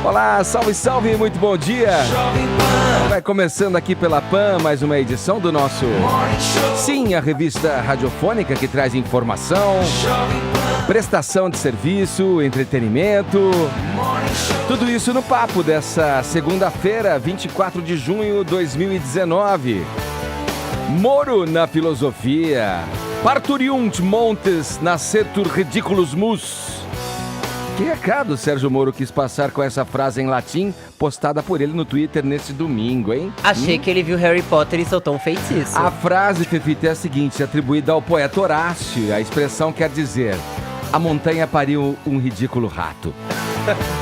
Olá, salve, salve, muito bom dia. Vai começando aqui pela PAN, mais uma edição do nosso... Sim, a revista radiofônica que traz informação, prestação de serviço, entretenimento, tudo isso no papo dessa segunda-feira, 24 de junho de 2019. Moro na filosofia, parturiunt montes nascetur ridiculus mus. Que recado o Sérgio Moro quis passar com essa frase em latim, postada por ele no Twitter nesse domingo, hein? Achei que ele viu Harry Potter e soltou um feitiço. A frase, Fefita, é a seguinte, atribuída ao poeta Horácio. A expressão quer dizer: a montanha pariu um ridículo rato.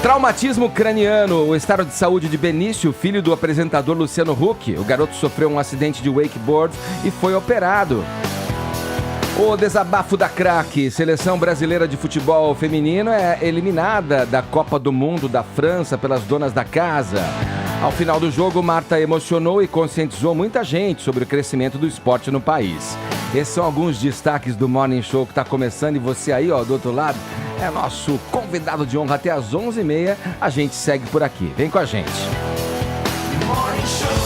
Traumatismo craniano. O estado de saúde de Benício, filho do apresentador Luciano Huck. O garoto sofreu um acidente de wakeboard e foi operado. O desabafo da craque. Seleção brasileira de futebol feminino é eliminada da Copa do Mundo da França pelas donas da casa. Ao final do jogo, Marta emocionou e conscientizou muita gente sobre o crescimento do esporte no país. Esses são alguns destaques do Morning Show que está começando e você aí, ó, do outro lado, é nosso convidado de honra até às 11h30. A gente segue por aqui. Vem com a gente. Morning Show.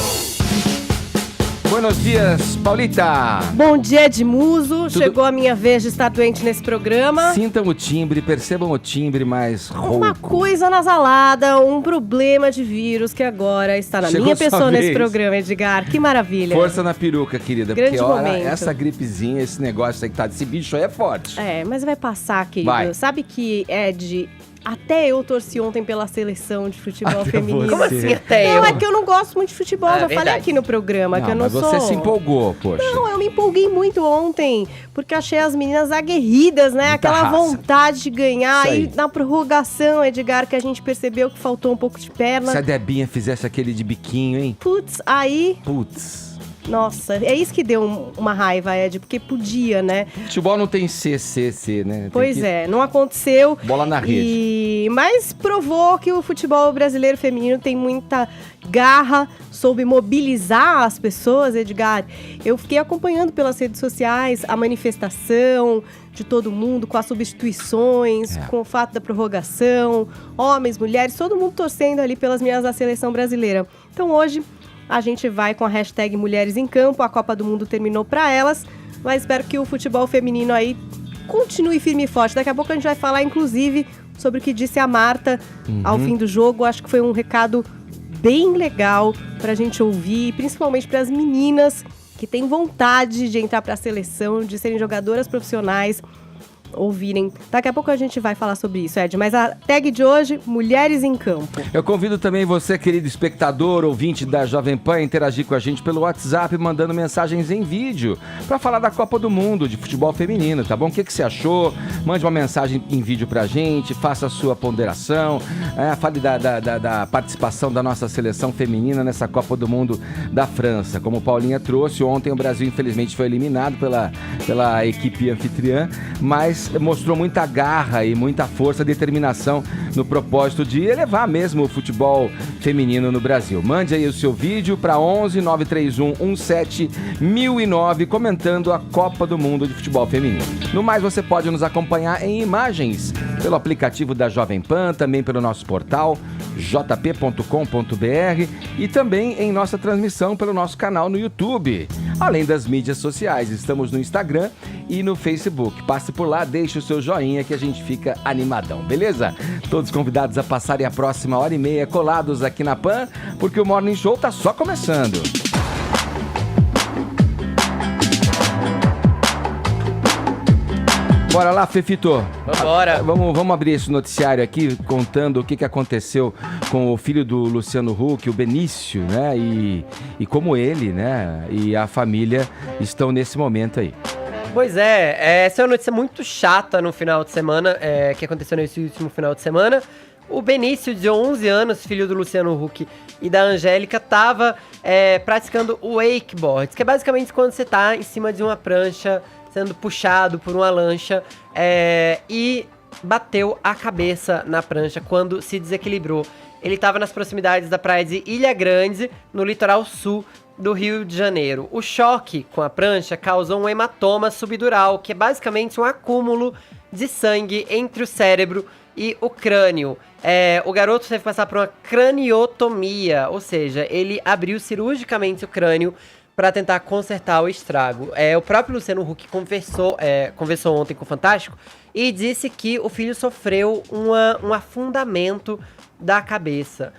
Buenos dias, Paulita. Bom dia, Edmuso. Chegou a minha vez de estar doente nesse programa. Sintam o timbre, percebam o timbre mais rouco. Uma coisa nasalada, um problema de vírus que agora está na minha pessoa nesse programa, Edgar. Que maravilha. Força na peruca, querida. Grande porque, olha, momento. essa gripezinha, esse negócio aí que tá desse bicho aí é forte. É, mas vai passar, querido. Vai. Sabe que, Ed... Até eu torci ontem pela seleção de futebol feminino. Como assim até eu? Não, é que eu não gosto muito de futebol. Já verdade. falei aqui no programa que eu não mas sou... você se empolgou, poxa. Não, eu me empolguei muito ontem, porque achei as meninas aguerridas, né? Muita Aquela raça. vontade de ganhar. Isso aí. E na prorrogação, Edgar, que a gente percebeu que faltou um pouco de perna. Se a Debinha fizesse aquele de biquinho, hein? Putz, aí... Putz. Nossa, é isso que deu uma raiva, Ed, porque podia, né? Futebol não tem C, né? Tem Pois que... é, não aconteceu. Bola na rede. Mas provou que o futebol brasileiro feminino tem muita garra, soube mobilizar as pessoas, Edgar. Eu fiquei acompanhando pelas redes sociais a manifestação de todo mundo, com as substituições, com o fato da prorrogação, homens, mulheres, todo mundo torcendo ali pelas meninas da seleção brasileira. Então hoje a gente vai com a hashtag Mulheres em Campo, a Copa do Mundo terminou para elas, mas espero que o futebol feminino aí continue firme e forte. Daqui a pouco a gente vai falar, inclusive, sobre o que disse a Marta ao fim do jogo. Acho que foi um recado bem legal pra gente ouvir, principalmente para as meninas que têm vontade de entrar para a seleção, de serem jogadoras profissionais, ouvirem. Daqui a pouco a gente vai falar sobre isso, Ed. Mas a tag de hoje, Mulheres em Campo. Eu convido também você, querido espectador, ouvinte da Jovem Pan, a interagir com a gente pelo WhatsApp, mandando mensagens em vídeo para falar da Copa do Mundo de futebol feminino, tá bom? O que você achou? Mande uma mensagem em vídeo pra gente, faça a sua ponderação, fale da participação da nossa seleção feminina nessa Copa do Mundo da França. Como Paulinha trouxe, ontem o Brasil infelizmente foi eliminado pela equipe anfitriã, mas mostrou muita garra e muita força, determinação no propósito de elevar mesmo o futebol feminino no Brasil. Mande aí o seu vídeo para 11 931 17 1009 comentando a Copa do Mundo de futebol feminino. No mais, você pode nos acompanhar em imagens pelo aplicativo da Jovem Pan, também pelo nosso portal jp.com.br e também em nossa transmissão pelo nosso canal no YouTube. Além das mídias sociais, estamos no Instagram e no Facebook. Passe por lá, deixe o seu joinha que a gente fica animadão, beleza? Todos convidados a passarem a próxima hora e meia colados aqui na PAN, porque o Morning Show tá só começando. Bora lá, Fefito. Bora. Vamos abrir esse noticiário aqui contando o que aconteceu com o filho do Luciano Huck, o Benício, né? E como ele, né? E a família estão nesse momento aí. Pois é, essa é uma notícia muito chata no final de semana, que aconteceu nesse último final de semana. O Benício, de 11 anos, filho do Luciano Huck e da Angélica, estava praticando o wakeboard, que é basicamente quando você está em cima de uma prancha, sendo puxado por uma lancha, e bateu a cabeça na prancha quando se desequilibrou. Ele estava nas proximidades da praia de Ilha Grande, no litoral sul do Rio de Janeiro. O choque com a prancha causou um hematoma subdural, que é basicamente um acúmulo de sangue entre o cérebro e o crânio. O garoto teve que passar por uma craniotomia, ou seja, ele abriu cirurgicamente o crânio para tentar consertar o estrago. O próprio Luciano Huck conversou ontem com o Fantástico e disse que o filho sofreu um afundamento da cabeça.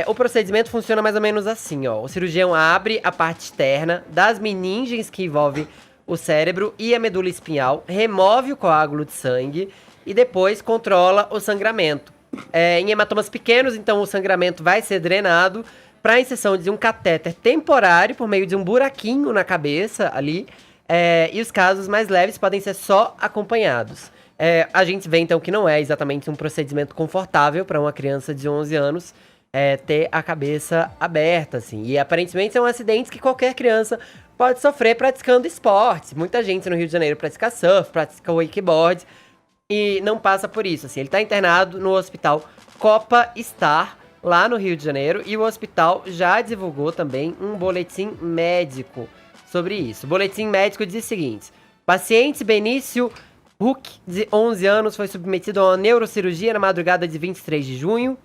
O procedimento funciona mais ou menos assim, ó. O cirurgião abre a parte externa das meninges que envolve o cérebro e a medula espinhal, remove o coágulo de sangue e depois controla o sangramento. Em hematomas pequenos, então, o sangramento vai ser drenado para a inserção de um catéter temporário por meio de um buraquinho na cabeça ali, e os casos mais leves podem ser só acompanhados. A gente vê, então, que não é exatamente um procedimento confortável para uma criança de 11 anos ter a cabeça aberta, assim. E, aparentemente, são acidentes que qualquer criança pode sofrer praticando esportes. Muita gente no Rio de Janeiro pratica surf, pratica wakeboard e não passa por isso, assim. Ele está internado no hospital Copa Star, lá no Rio de Janeiro, e o hospital já divulgou também um boletim médico sobre isso. O boletim médico diz o seguinte: paciente Benício Huck, de 11 anos, foi submetido a uma neurocirurgia na madrugada de 23 de junho,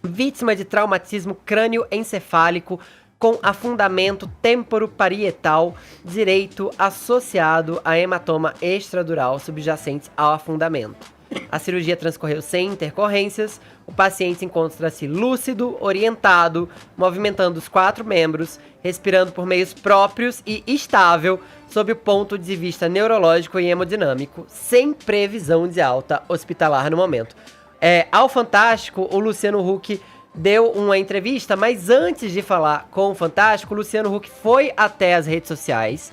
vítima de traumatismo crânioencefálico com afundamento temporoparietal direito associado a hematoma extradural subjacente ao afundamento. A cirurgia transcorreu sem intercorrências, o paciente encontra-se lúcido, orientado, movimentando os 4 membros, respirando por meios próprios e estável sob o ponto de vista neurológico e hemodinâmico, sem previsão de alta hospitalar no momento. Ao Fantástico, o Luciano Huck deu uma entrevista, mas antes de falar com o Fantástico, o Luciano Huck foi até as redes sociais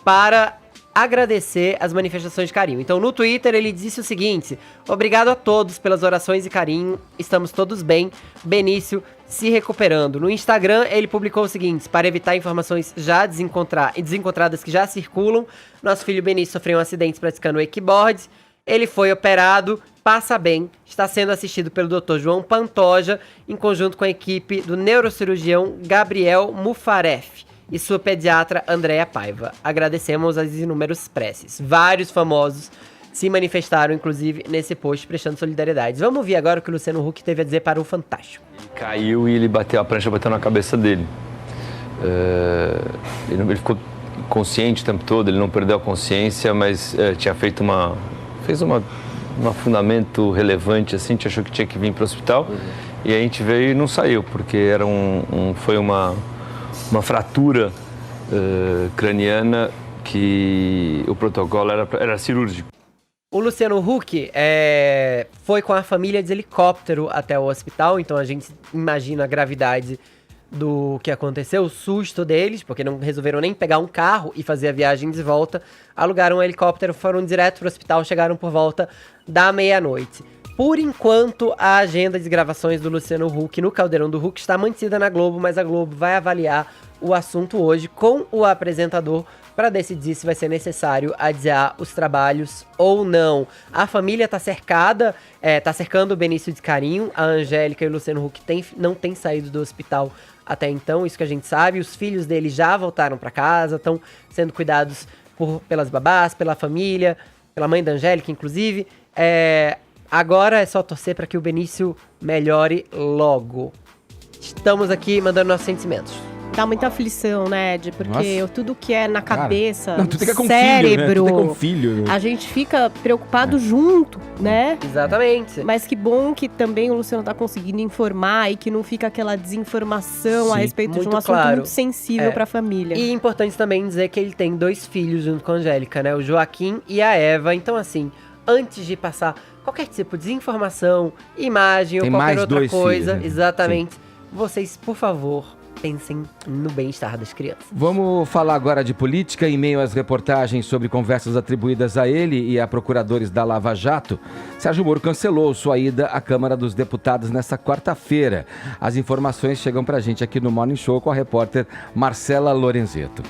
para agradecer as manifestações de carinho. Então, no Twitter, ele disse o seguinte: obrigado a todos pelas orações e carinho, estamos todos bem, Benício se recuperando. No Instagram, ele publicou o seguinte: para evitar informações já desencontradas que já circulam, nosso filho Benício sofreu um acidente praticando wakeboard, ele foi operado, passa bem, está sendo assistido pelo Dr. João Pantoja, em conjunto com a equipe do neurocirurgião Gabriel Mufaref e sua pediatra Andréa Paiva. Agradecemos as inúmeras preces. Vários famosos se manifestaram, inclusive, nesse post, prestando solidariedade. Vamos ouvir agora o que o Luciano Huck teve a dizer para o Fantástico. Ele caiu e a prancha bateu na cabeça dele. Ele ficou consciente o tempo todo, ele não perdeu a consciência, mas tinha feito um afundamento relevante, assim, a gente achou que tinha que vir para o hospital, e a gente veio e não saiu, porque era foi uma fratura craniana que o protocolo era cirúrgico. O Luciano Huck foi com a família de helicóptero até o hospital, então a gente imagina a gravidade do que aconteceu, o susto deles, porque não resolveram nem pegar um carro e fazer a viagem de volta, alugaram um helicóptero, foram direto pro hospital, chegaram por volta da meia-noite. Por enquanto, a agenda de gravações do Luciano Huck no Caldeirão do Huck está mantida na Globo, mas a Globo vai avaliar o assunto hoje com o apresentador para decidir se vai ser necessário adiar os trabalhos ou não. A família tá cercando o Benício de carinho, a Angélica e o Luciano Huck não têm saído do hospital até então, isso que a gente sabe. Os filhos dele já voltaram para casa, estão sendo cuidados pelas babás, pela família, pela mãe da Angélica, inclusive. Agora é só torcer para que o Benício melhore logo. Estamos aqui mandando nossos sentimentos. Dá muita aflição, né, Ed? Porque tudo que é na cabeça, tudo que é com cérebro, filho, né? Tudo é com filho. A gente fica preocupado junto, né? Exatamente. Mas que bom que também o Luciano tá conseguindo informar e que não fica aquela desinformação a respeito de um assunto muito sensível pra família. E é importante também dizer que ele tem 2 filhos junto com a Angélica, né? O Joaquim e a Eva. Então, assim, antes de passar qualquer tipo de informação, imagem ou qualquer outra coisa, exatamente, vocês, por favor, pensem no bem-estar das crianças. Vamos falar agora de política. Em meio às reportagens sobre conversas atribuídas a ele e a procuradores da Lava Jato, Sérgio Moro cancelou sua ida à Câmara dos Deputados nesta quarta-feira. As informações chegam pra gente aqui no Morning Show com a repórter Marcela Lorenzetto.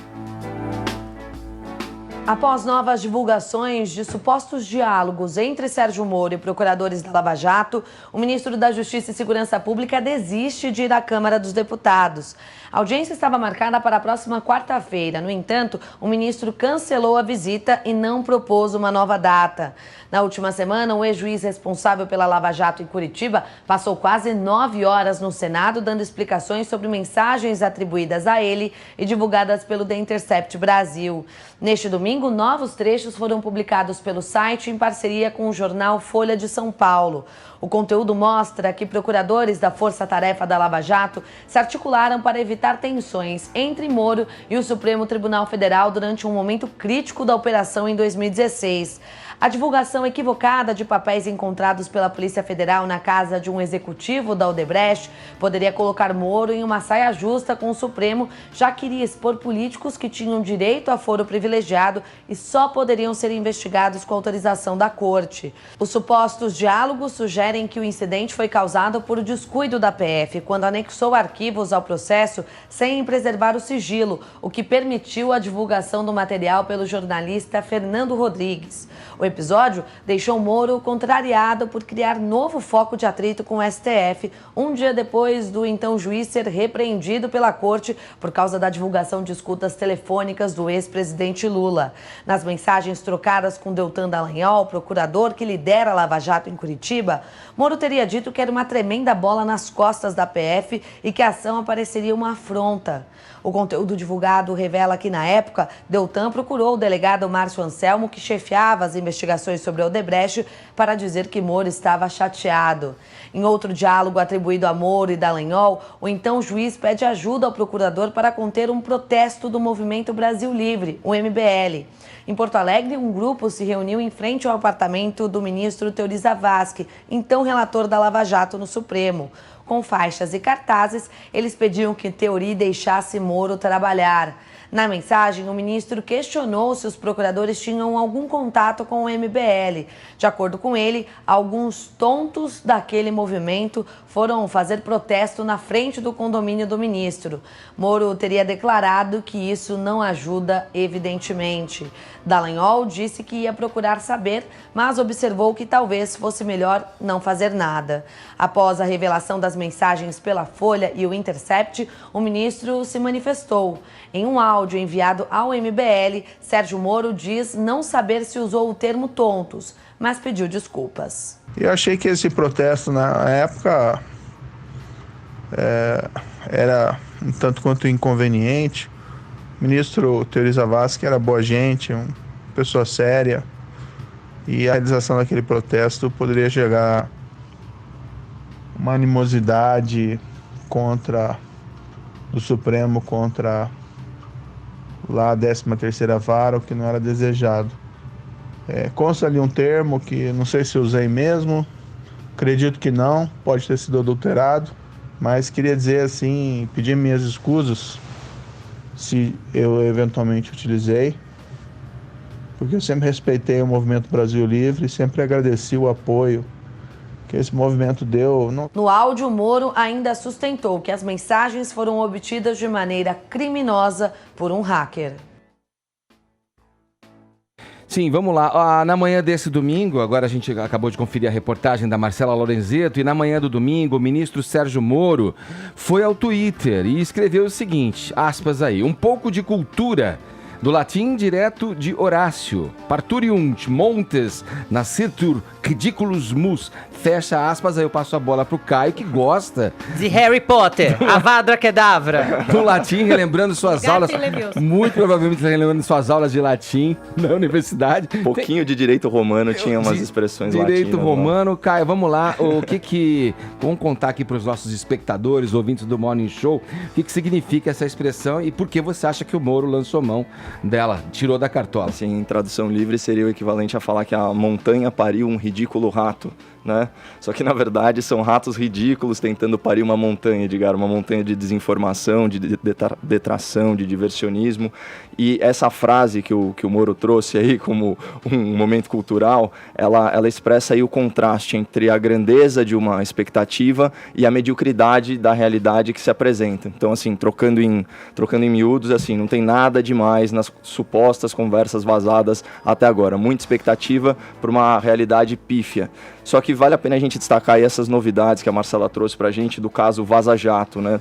Após novas divulgações de supostos diálogos entre Sérgio Moro e procuradores da Lava Jato, o ministro da Justiça e Segurança Pública desiste de ir à Câmara dos Deputados. A audiência estava marcada para a próxima quarta-feira. No entanto, o ministro cancelou a visita e não propôs uma nova data. Na última semana, o ex-juiz responsável pela Lava Jato em Curitiba passou quase 9 horas no Senado dando explicações sobre mensagens atribuídas a ele e divulgadas pelo The Intercept Brasil. Neste domingo, novos trechos foram publicados pelo site em parceria com o jornal Folha de São Paulo. O conteúdo mostra que procuradores da Força Tarefa da Lava Jato se articularam para evitar tensões entre Moro e o Supremo Tribunal Federal durante um momento crítico da operação em 2016. A divulgação equivocada de papéis encontrados pela Polícia Federal na casa de um executivo da Odebrecht poderia colocar Moro em uma saia justa com o Supremo, já que iria expor políticos que tinham direito a foro privilegiado e só poderiam ser investigados com autorização da Corte. Os supostos diálogos sugerem que o incidente foi causado por descuido da PF, quando anexou arquivos ao processo sem preservar o sigilo, o que permitiu a divulgação do material pelo jornalista Fernando Rodrigues. O episódio deixou Moro contrariado por criar novo foco de atrito com o STF, um dia depois do então juiz ser repreendido pela Corte por causa da divulgação de escutas telefônicas do ex-presidente Lula. Nas mensagens trocadas com Deltan Dallagnol, procurador que lidera a Lava Jato em Curitiba, Moro teria dito que era uma tremenda bola nas costas da PF e que a ação apareceria uma afronta. O conteúdo divulgado revela que, na época, Deltan procurou o delegado Márcio Anselmo, que chefiava as investigações sobre a Odebrecht, para dizer que Moro estava chateado. Em outro diálogo atribuído a Moro e Dallagnol, o então juiz pede ajuda ao procurador para conter um protesto do Movimento Brasil Livre, o MBL. Em Porto Alegre, um grupo se reuniu em frente ao apartamento do ministro Teori Zavascki, então relator da Lava Jato no Supremo. Com faixas e cartazes, eles pediam que Teori deixasse Moro trabalhar. Na mensagem, o ministro questionou se os procuradores tinham algum contato com o MBL. De acordo com ele, alguns tontos daquele movimento foram fazer protesto na frente do condomínio do ministro. Moro teria declarado que isso não ajuda, evidentemente. Dallagnol disse que ia procurar saber, mas observou que talvez fosse melhor não fazer nada. Após a revelação das mensagens pela Folha e o Intercept, o ministro se manifestou. Em um áudio enviado ao MBL, Sérgio Moro diz não saber se usou o termo tontos, mas pediu desculpas. Eu achei que esse protesto na época era um tanto quanto inconveniente. O ministro Teori Zavascki era boa gente, uma pessoa séria, e a realização daquele protesto poderia gerar uma animosidade contra o Supremo, contra lá a 13ª Vara, o que não era desejado. Consta ali um termo que não sei se usei mesmo, acredito que não, pode ter sido adulterado, mas queria dizer assim, pedir minhas escusas se eu eventualmente utilizei, porque eu sempre respeitei o Movimento Brasil Livre e sempre agradeci o apoio que esse movimento deu. No áudio, Moro ainda sustentou que as mensagens foram obtidas de maneira criminosa por um hacker. Sim, vamos lá. Na manhã desse domingo, agora a gente acabou de conferir a reportagem da Marcela Lorenzetto, e na manhã do domingo, o ministro Sérgio Moro foi ao Twitter e escreveu o seguinte, aspas aí, um pouco de cultura, do latim direto de Horácio, parturiunt montes nascitur ridiculus mus, fecha aspas, aí eu passo a bola pro Caio, que gosta de Harry Potter, Avada Kedavra. Do latim, relembrando suas aulas, muito provavelmente relembrando suas aulas de latim na universidade. Um pouquinho de direito romano, tinha umas expressões latinas. Direito romano, Caio, vamos lá, vamos contar aqui para os nossos espectadores, ouvintes do Morning Show, o que significa essa expressão e por que você acha que o Moro lançou mão dela, tirou da cartola. Assim, em tradução livre seria o equivalente a falar que a montanha pariu um ridículo rato, né? Só que na verdade são ratos ridículos tentando parir uma montanha, Edgar, uma montanha de desinformação, de detração, de diversionismo. E essa frase que o Moro trouxe aí como um momento cultural, ela expressa aí o contraste entre a grandeza de uma expectativa e a mediocridade da realidade que se apresenta. Então, assim, trocando em miúdos, assim, não tem nada demais nas das supostas conversas vazadas até agora. Muita expectativa para uma realidade pífia. Só que vale a pena a gente destacar aí essas novidades que a Marcela trouxe para a gente do caso Vaza Jato, né?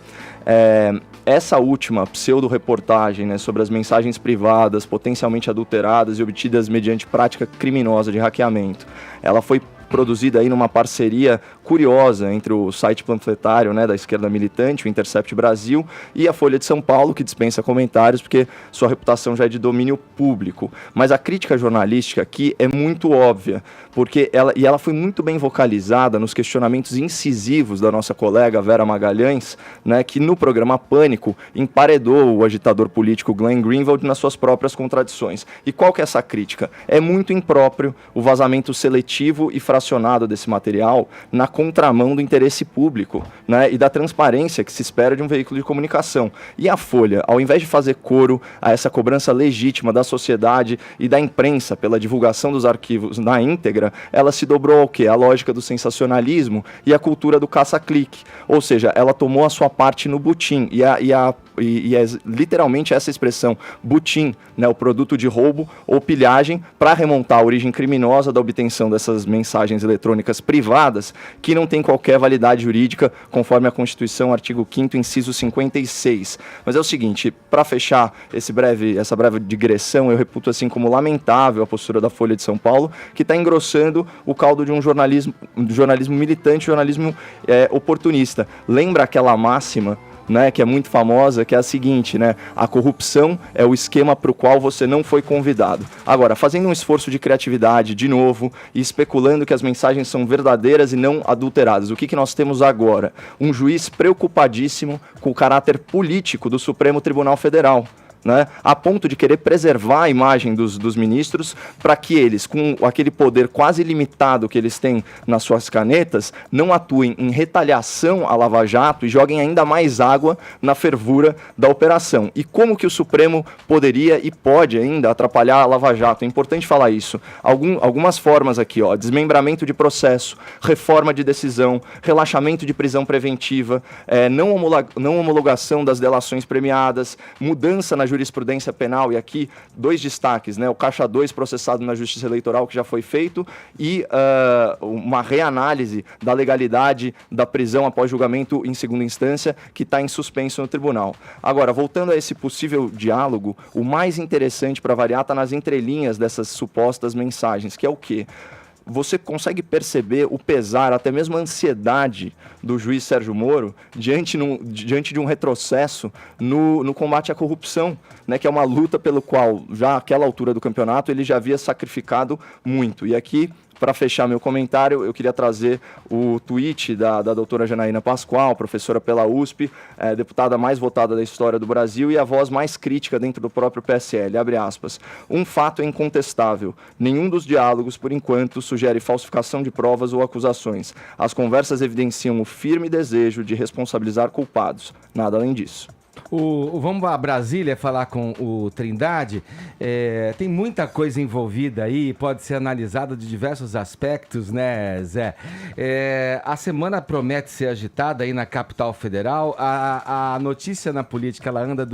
Essa última pseudo-reportagem, né, sobre as mensagens privadas potencialmente adulteradas e obtidas mediante prática criminosa de hackeamento, ela foi produzida aí numa parceria curiosa entre o site panfletário, né, da esquerda militante, o Intercept Brasil, e a Folha de São Paulo, que dispensa comentários porque sua reputação já é de domínio público. Mas a crítica jornalística aqui é muito óbvia, porque ela foi muito bem vocalizada nos questionamentos incisivos da nossa colega Vera Magalhães, né, que no programa Pânico emparedou o agitador político Glenn Greenwald nas suas próprias contradições. E qual que é essa crítica? É muito impróprio o vazamento seletivo e fracionado desse material na contramão do interesse público, né, e da transparência que se espera de um veículo de comunicação. E a Folha, ao invés de fazer coro a essa cobrança legítima da sociedade e da imprensa pela divulgação dos arquivos na íntegra, ela se dobrou ao quê? A lógica do sensacionalismo e a cultura do caça-clique. Ou seja, ela tomou a sua parte no butim. E é literalmente essa expressão, butim, né, o produto de roubo ou pilhagem, para remontar a origem criminosa da obtenção dessas mensagens eletrônicas privadas, que não tem qualquer validade jurídica, conforme a Constituição, artigo 5º, inciso 56. Mas é o seguinte, para fechar essa breve digressão, eu reputo assim como lamentável a postura da Folha de São Paulo, que está engrossando o caldo de um jornalismo militante, jornalismo oportunista. Lembra aquela máxima, né, que é muito famosa, que é a seguinte, né, a corrupção é o esquema para o qual você não foi convidado. Agora, fazendo um esforço de criatividade, de novo, e especulando que as mensagens são verdadeiras e não adulteradas, o que nós temos agora? Um juiz preocupadíssimo com o caráter político do Supremo Tribunal Federal, né, a ponto de querer preservar a imagem dos ministros para que eles, com aquele poder quase ilimitado que eles têm nas suas canetas, não atuem em retaliação à Lava Jato e joguem ainda mais água na fervura da operação. E como que o Supremo poderia e pode ainda atrapalhar a Lava Jato? É importante falar isso. Algumas formas aqui, ó, desmembramento de processo, reforma de decisão, relaxamento de prisão preventiva, não homologação das delações premiadas, mudança na jurisprudência penal, e aqui 2 destaques, né? O Caixa 2 processado na Justiça Eleitoral, que já foi feito, e uma reanálise da legalidade da prisão após julgamento em segunda instância, que está em suspenso no tribunal. Agora, voltando a esse possível diálogo, o mais interessante, para variar, está nas entrelinhas dessas supostas mensagens, que é o quê? Você consegue perceber o pesar, até mesmo a ansiedade do juiz Sérgio Moro diante de um retrocesso no combate à corrupção, né, que é uma luta pelo qual, já àquela altura do campeonato, ele já havia sacrificado muito. E aqui, para fechar meu comentário, eu queria trazer o tweet da doutora Janaína Pascoal, professora pela USP, deputada mais votada da história do Brasil e a voz mais crítica dentro do próprio PSL. Abre aspas. Um fato é incontestável. Nenhum dos diálogos, por enquanto, sugere falsificação de provas ou acusações. As conversas evidenciam o firme desejo de responsabilizar culpados. Nada além disso. Vamos a Brasília falar com o Trindade. Tem muita coisa envolvida aí, pode ser analisada de diversos aspectos, né, Zé? A semana promete ser agitada aí na capital federal. A notícia na política, ela anda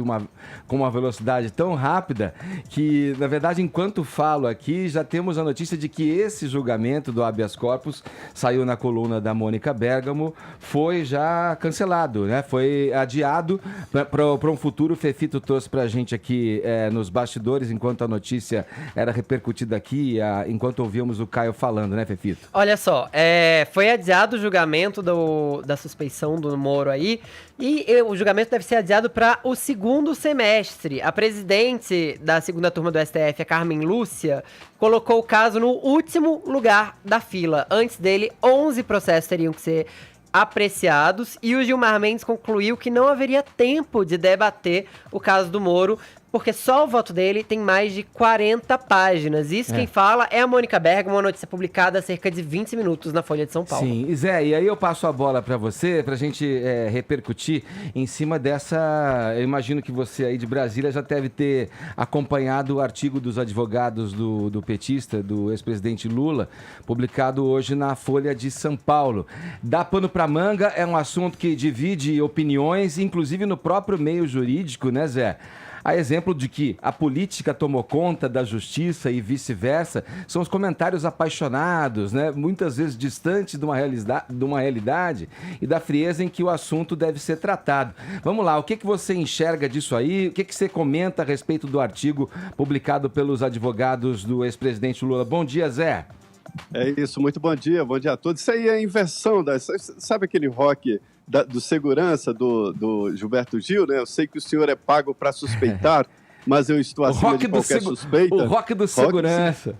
com uma velocidade tão rápida que, na verdade, enquanto falo aqui, já temos a notícia de que esse julgamento do habeas corpus saiu na coluna da Mônica Bergamo, foi já cancelado, né? Foi adiado para um futuro. O Fefito trouxe pra gente aqui nos bastidores, enquanto a notícia era repercutida aqui, enquanto ouvíamos o Caio falando, né, Fefito? Olha só, foi adiado o julgamento da suspeição do Moro aí, e o julgamento deve ser adiado para o segundo semestre. A presidente da segunda turma do STF, a Carmen Lúcia, colocou o caso no último lugar da fila. Antes dele, 11 processos teriam que ser apreciados, e o Gilmar Mendes concluiu que não haveria tempo de debater o caso do Moro, porque só o voto dele tem mais de 40 páginas. Isso quem fala é a Mônica Bergamo, uma notícia publicada há cerca de 20 minutos na Folha de São Paulo. Sim, Zé, e aí eu passo a bola para você, pra gente repercutir em cima dessa... Eu imagino que você aí de Brasília já deve ter acompanhado o artigo dos advogados do petista, do ex-presidente Lula, publicado hoje na Folha de São Paulo. Dá pano pra manga, é um assunto que divide opiniões, inclusive no próprio meio jurídico, né, Zé? A exemplo de que a política tomou conta da justiça e vice-versa, são os comentários apaixonados, né? Muitas vezes distantes de uma realidade e da frieza em que o assunto deve ser tratado. Vamos lá, o que você enxerga disso aí? O que você comenta a respeito do artigo publicado pelos advogados do ex-presidente Lula? Bom dia, Zé. É isso, muito bom dia a todos. Isso aí é a inversão, sabe aquele rock do segurança do Gilberto Gil, né? Eu sei que o senhor é pago para suspeitar, mas eu estou acima de qualquer suspeita. O rock do segurança.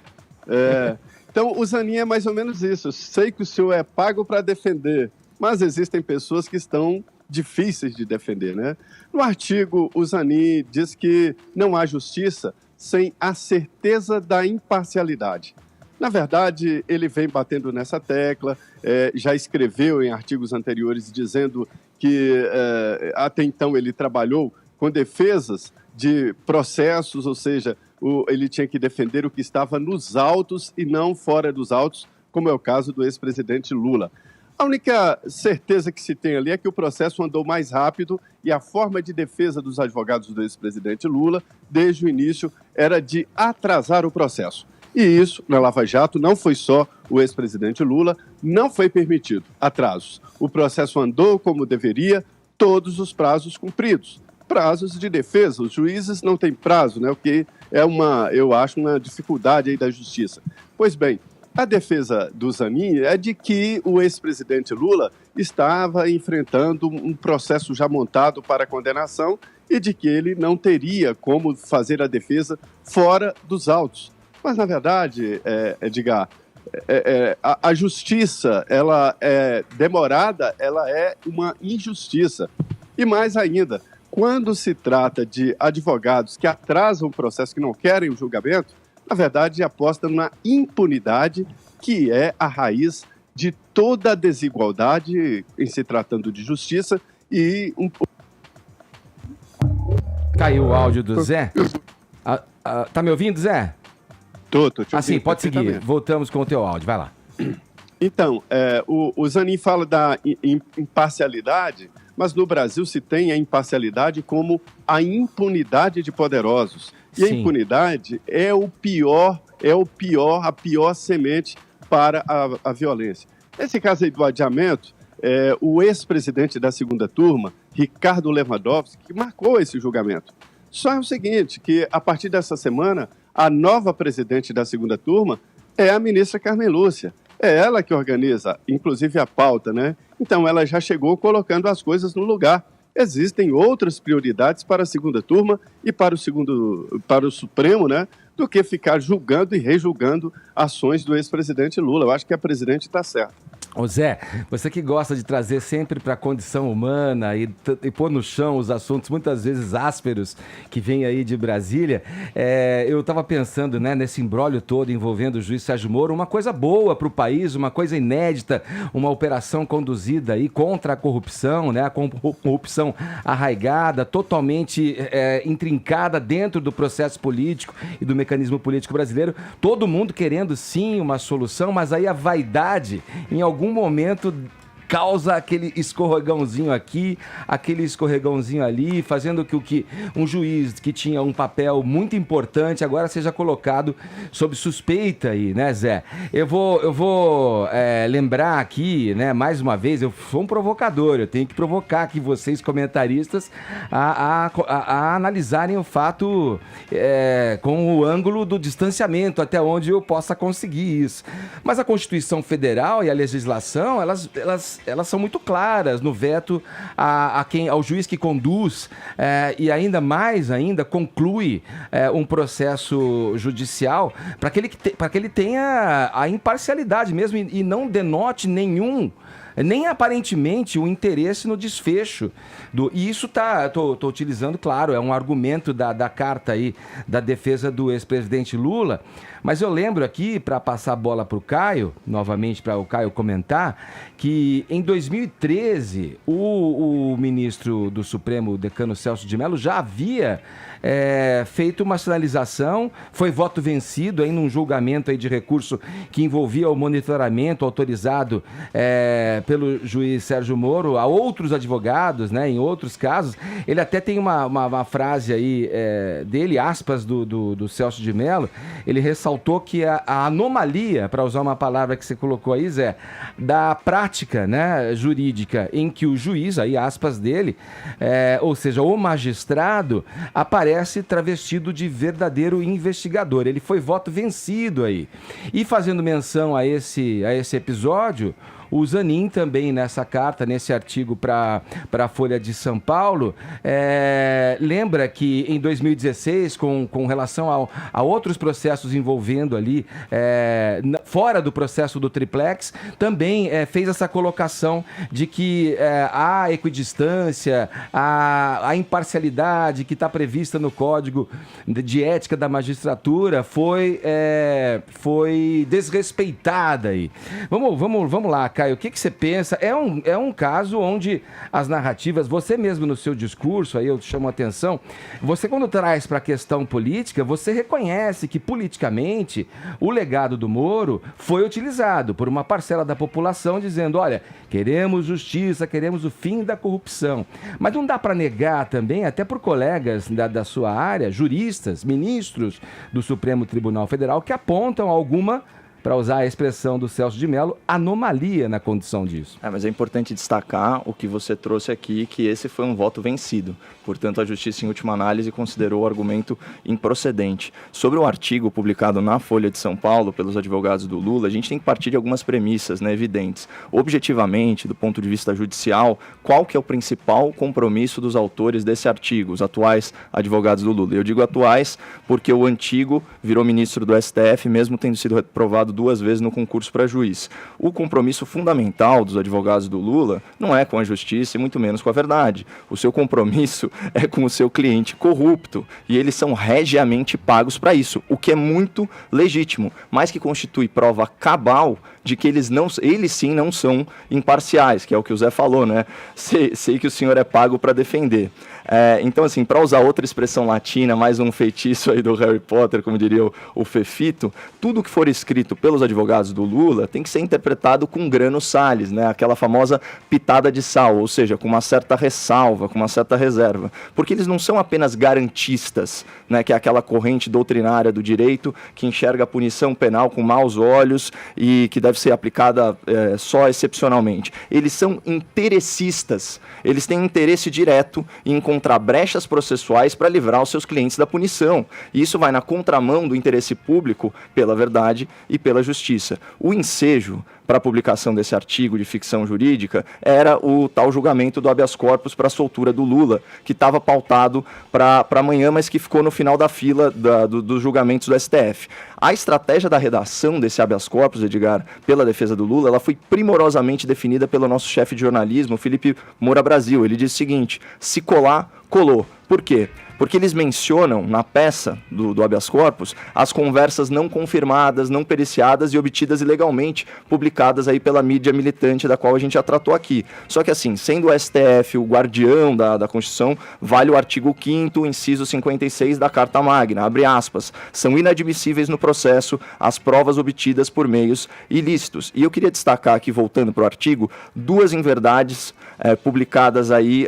Então, o Zanin é mais ou menos isso. Eu sei que o senhor é pago para defender, mas existem pessoas que estão difíceis de defender, né? No artigo, o Zanin diz que não há justiça sem a certeza da imparcialidade. Na verdade, ele vem batendo nessa tecla, já escreveu em artigos anteriores dizendo que até então ele trabalhou com defesas de processos, ou seja, ele tinha que defender o que estava nos autos e não fora dos autos, como é o caso do ex-presidente Lula. A única certeza que se tem ali é que o processo andou mais rápido e a forma de defesa dos advogados do ex-presidente Lula, desde o início, era de atrasar o processo. E isso, na Lava Jato, não foi só o ex-presidente Lula, não foi permitido atrasos. O processo andou como deveria, todos os prazos cumpridos. Prazos de defesa, os juízes não têm prazo, né? O que é eu acho, uma dificuldade aí da justiça. Pois bem, a defesa do Zanin é de que o ex-presidente Lula estava enfrentando um processo já montado para condenação e de que ele não teria como fazer a defesa fora dos autos. Mas, na verdade, Edgar, a justiça, ela é demorada, ela é uma injustiça. E mais ainda, quando se trata de advogados que atrasam o processo, que não querem o julgamento, na verdade, aposta na impunidade, que é a raiz de toda a desigualdade em se tratando de justiça e Caiu o áudio do Zé? Tá me ouvindo, Zé? Tô te ouvindo. Sim, pode seguir. Voltamos com o teu áudio, vai lá. Então, o Zanin fala da imparcialidade, mas no Brasil se tem a imparcialidade como a impunidade de poderosos. E a impunidade é a pior semente para a violência. Nesse caso aí do adiamento, o ex-presidente da segunda turma, Ricardo Lewandowski, marcou esse julgamento. Só é o seguinte, que a partir dessa semana, a nova presidente da segunda turma é a ministra Carmen Lúcia. É ela que organiza, inclusive, a pauta, né? Então, ela já chegou colocando as coisas no lugar. Existem outras prioridades para a segunda turma e para o Supremo, né? Do que ficar julgando e rejulgando ações do ex-presidente Lula. Eu acho que a presidente está certa. Ô Zé, você que gosta de trazer sempre para a condição humana e pôr no chão os assuntos muitas vezes ásperos que vem aí de Brasília, eu estava pensando, né, nesse imbróglio todo envolvendo o juiz Sérgio Moro, uma coisa boa para o país, uma coisa inédita, uma operação conduzida aí contra a corrupção, né, a corrupção arraigada, totalmente intrincada dentro do processo político e do mecanismo político brasileiro, todo mundo querendo sim uma solução, mas aí a vaidade em algum momento causa aquele escorregãozinho aqui, aquele escorregãozinho ali, fazendo com que um juiz que tinha um papel muito importante agora seja colocado sob suspeita aí, né, Zé? Eu vou lembrar aqui, né, mais uma vez, eu sou um provocador, eu tenho que provocar aqui vocês, comentaristas, a analisarem o fato com o ângulo do distanciamento, até onde eu possa conseguir isso. Mas a Constituição Federal e a legislação, elas são muito claras no veto ao juiz que conduz e ainda conclui um processo judicial para que ele tenha a imparcialidade mesmo e não denote nem aparentemente o interesse no desfecho. E isso tô utilizando, claro, é um argumento da carta aí da defesa do ex-presidente Lula, mas eu lembro aqui, para passar a bola para o Caio, novamente para o Caio comentar, que em 2013 o ministro do Supremo, o decano Celso de Mello, já havia feito uma sinalização, foi voto vencido aí num julgamento aí de recurso que envolvia o monitoramento autorizado pelo juiz Sérgio Moro a outros advogados, né, em outros casos. Ele até tem uma frase aí dele, aspas, do Celso de Mello. Ele ressaltou que a anomalia, para usar uma palavra que você colocou aí, Zé, da prática, né, jurídica, em que o juiz, aí aspas dele, ou seja, o magistrado, aparece travestido de verdadeiro investigador. Ele foi voto vencido aí. E fazendo menção a esse episódio, o Zanin também nessa carta, nesse artigo para a Folha de São Paulo, lembra que em 2016, com relação a outros processos envolvendo ali, fora do processo do Triplex, também fez essa colocação de que a equidistância, a imparcialidade que está prevista no Código de Ética da Magistratura foi desrespeitada aí. Vamos lá, Caio, o que você pensa? É um caso onde as narrativas, você mesmo no seu discurso, aí eu te chamo a atenção, você quando traz para a questão política, você reconhece que politicamente o legado do Moro foi utilizado por uma parcela da população dizendo, olha, queremos justiça, queremos o fim da corrupção. Mas não dá para negar também, até por colegas da sua área, juristas, ministros do Supremo Tribunal Federal, que apontam alguma, para usar a expressão do Celso de Mello, anomalia na condição disso. Mas é importante destacar o que você trouxe aqui, que esse foi um voto vencido. Portanto, a Justiça, em última análise, considerou o argumento improcedente. Sobre o artigo publicado na Folha de São Paulo pelos advogados do Lula, a gente tem que partir de algumas premissas, né, evidentes. Objetivamente, do ponto de vista judicial, qual que é o principal compromisso dos autores desse artigo, os atuais advogados do Lula? Eu digo atuais porque o antigo virou ministro do STF, mesmo tendo sido reprovado 2 vezes no concurso para juiz. O compromisso fundamental dos advogados do Lula não é com a justiça e muito menos com a verdade. O seu compromisso é com o seu cliente corrupto e eles são regiamente pagos para isso, o que é muito legítimo, mas que constitui prova cabal de que eles sim não são imparciais, que é o que o Zé falou, né? Sei que o senhor é pago para defender. Então, assim, para usar outra expressão latina, mais um feitiço aí do Harry Potter, como diria o Fefito, tudo que for escrito pelos advogados do Lula tem que ser interpretado com grano salis, né? Aquela famosa pitada de sal, ou seja, com uma certa ressalva, com uma certa reserva. Porque eles não são apenas garantistas, né? Que é aquela corrente doutrinária do direito que enxerga a punição penal com maus olhos e que deve ser aplicada só excepcionalmente. Eles são interescistas. Eles têm interesse direto em encontrar brechas processuais para livrar os seus clientes da punição. E isso vai na contramão do interesse público pela verdade e pela justiça. O ensejo para a publicação desse artigo de ficção jurídica era o tal julgamento do habeas corpus para a soltura do Lula, que estava pautado para amanhã, mas que ficou no final da fila dos julgamentos do STF. A estratégia da redação desse habeas corpus, Edgar, pela defesa do Lula, ela foi primorosamente definida pelo nosso chefe de jornalismo, Felipe Moura Brasil. Ele disse o seguinte: se colar, colou. Por quê? Porque eles mencionam na peça do habeas corpus as conversas não confirmadas, não periciadas e obtidas ilegalmente, publicadas aí pela mídia militante da qual a gente já tratou aqui. Só que assim, sendo o STF o guardião da Constituição, vale o artigo 5º, inciso 56 da Carta Magna, abre aspas, são inadmissíveis no processo as provas obtidas por meios ilícitos. E eu queria destacar aqui, voltando para o artigo, 2 inverdades publicadas aí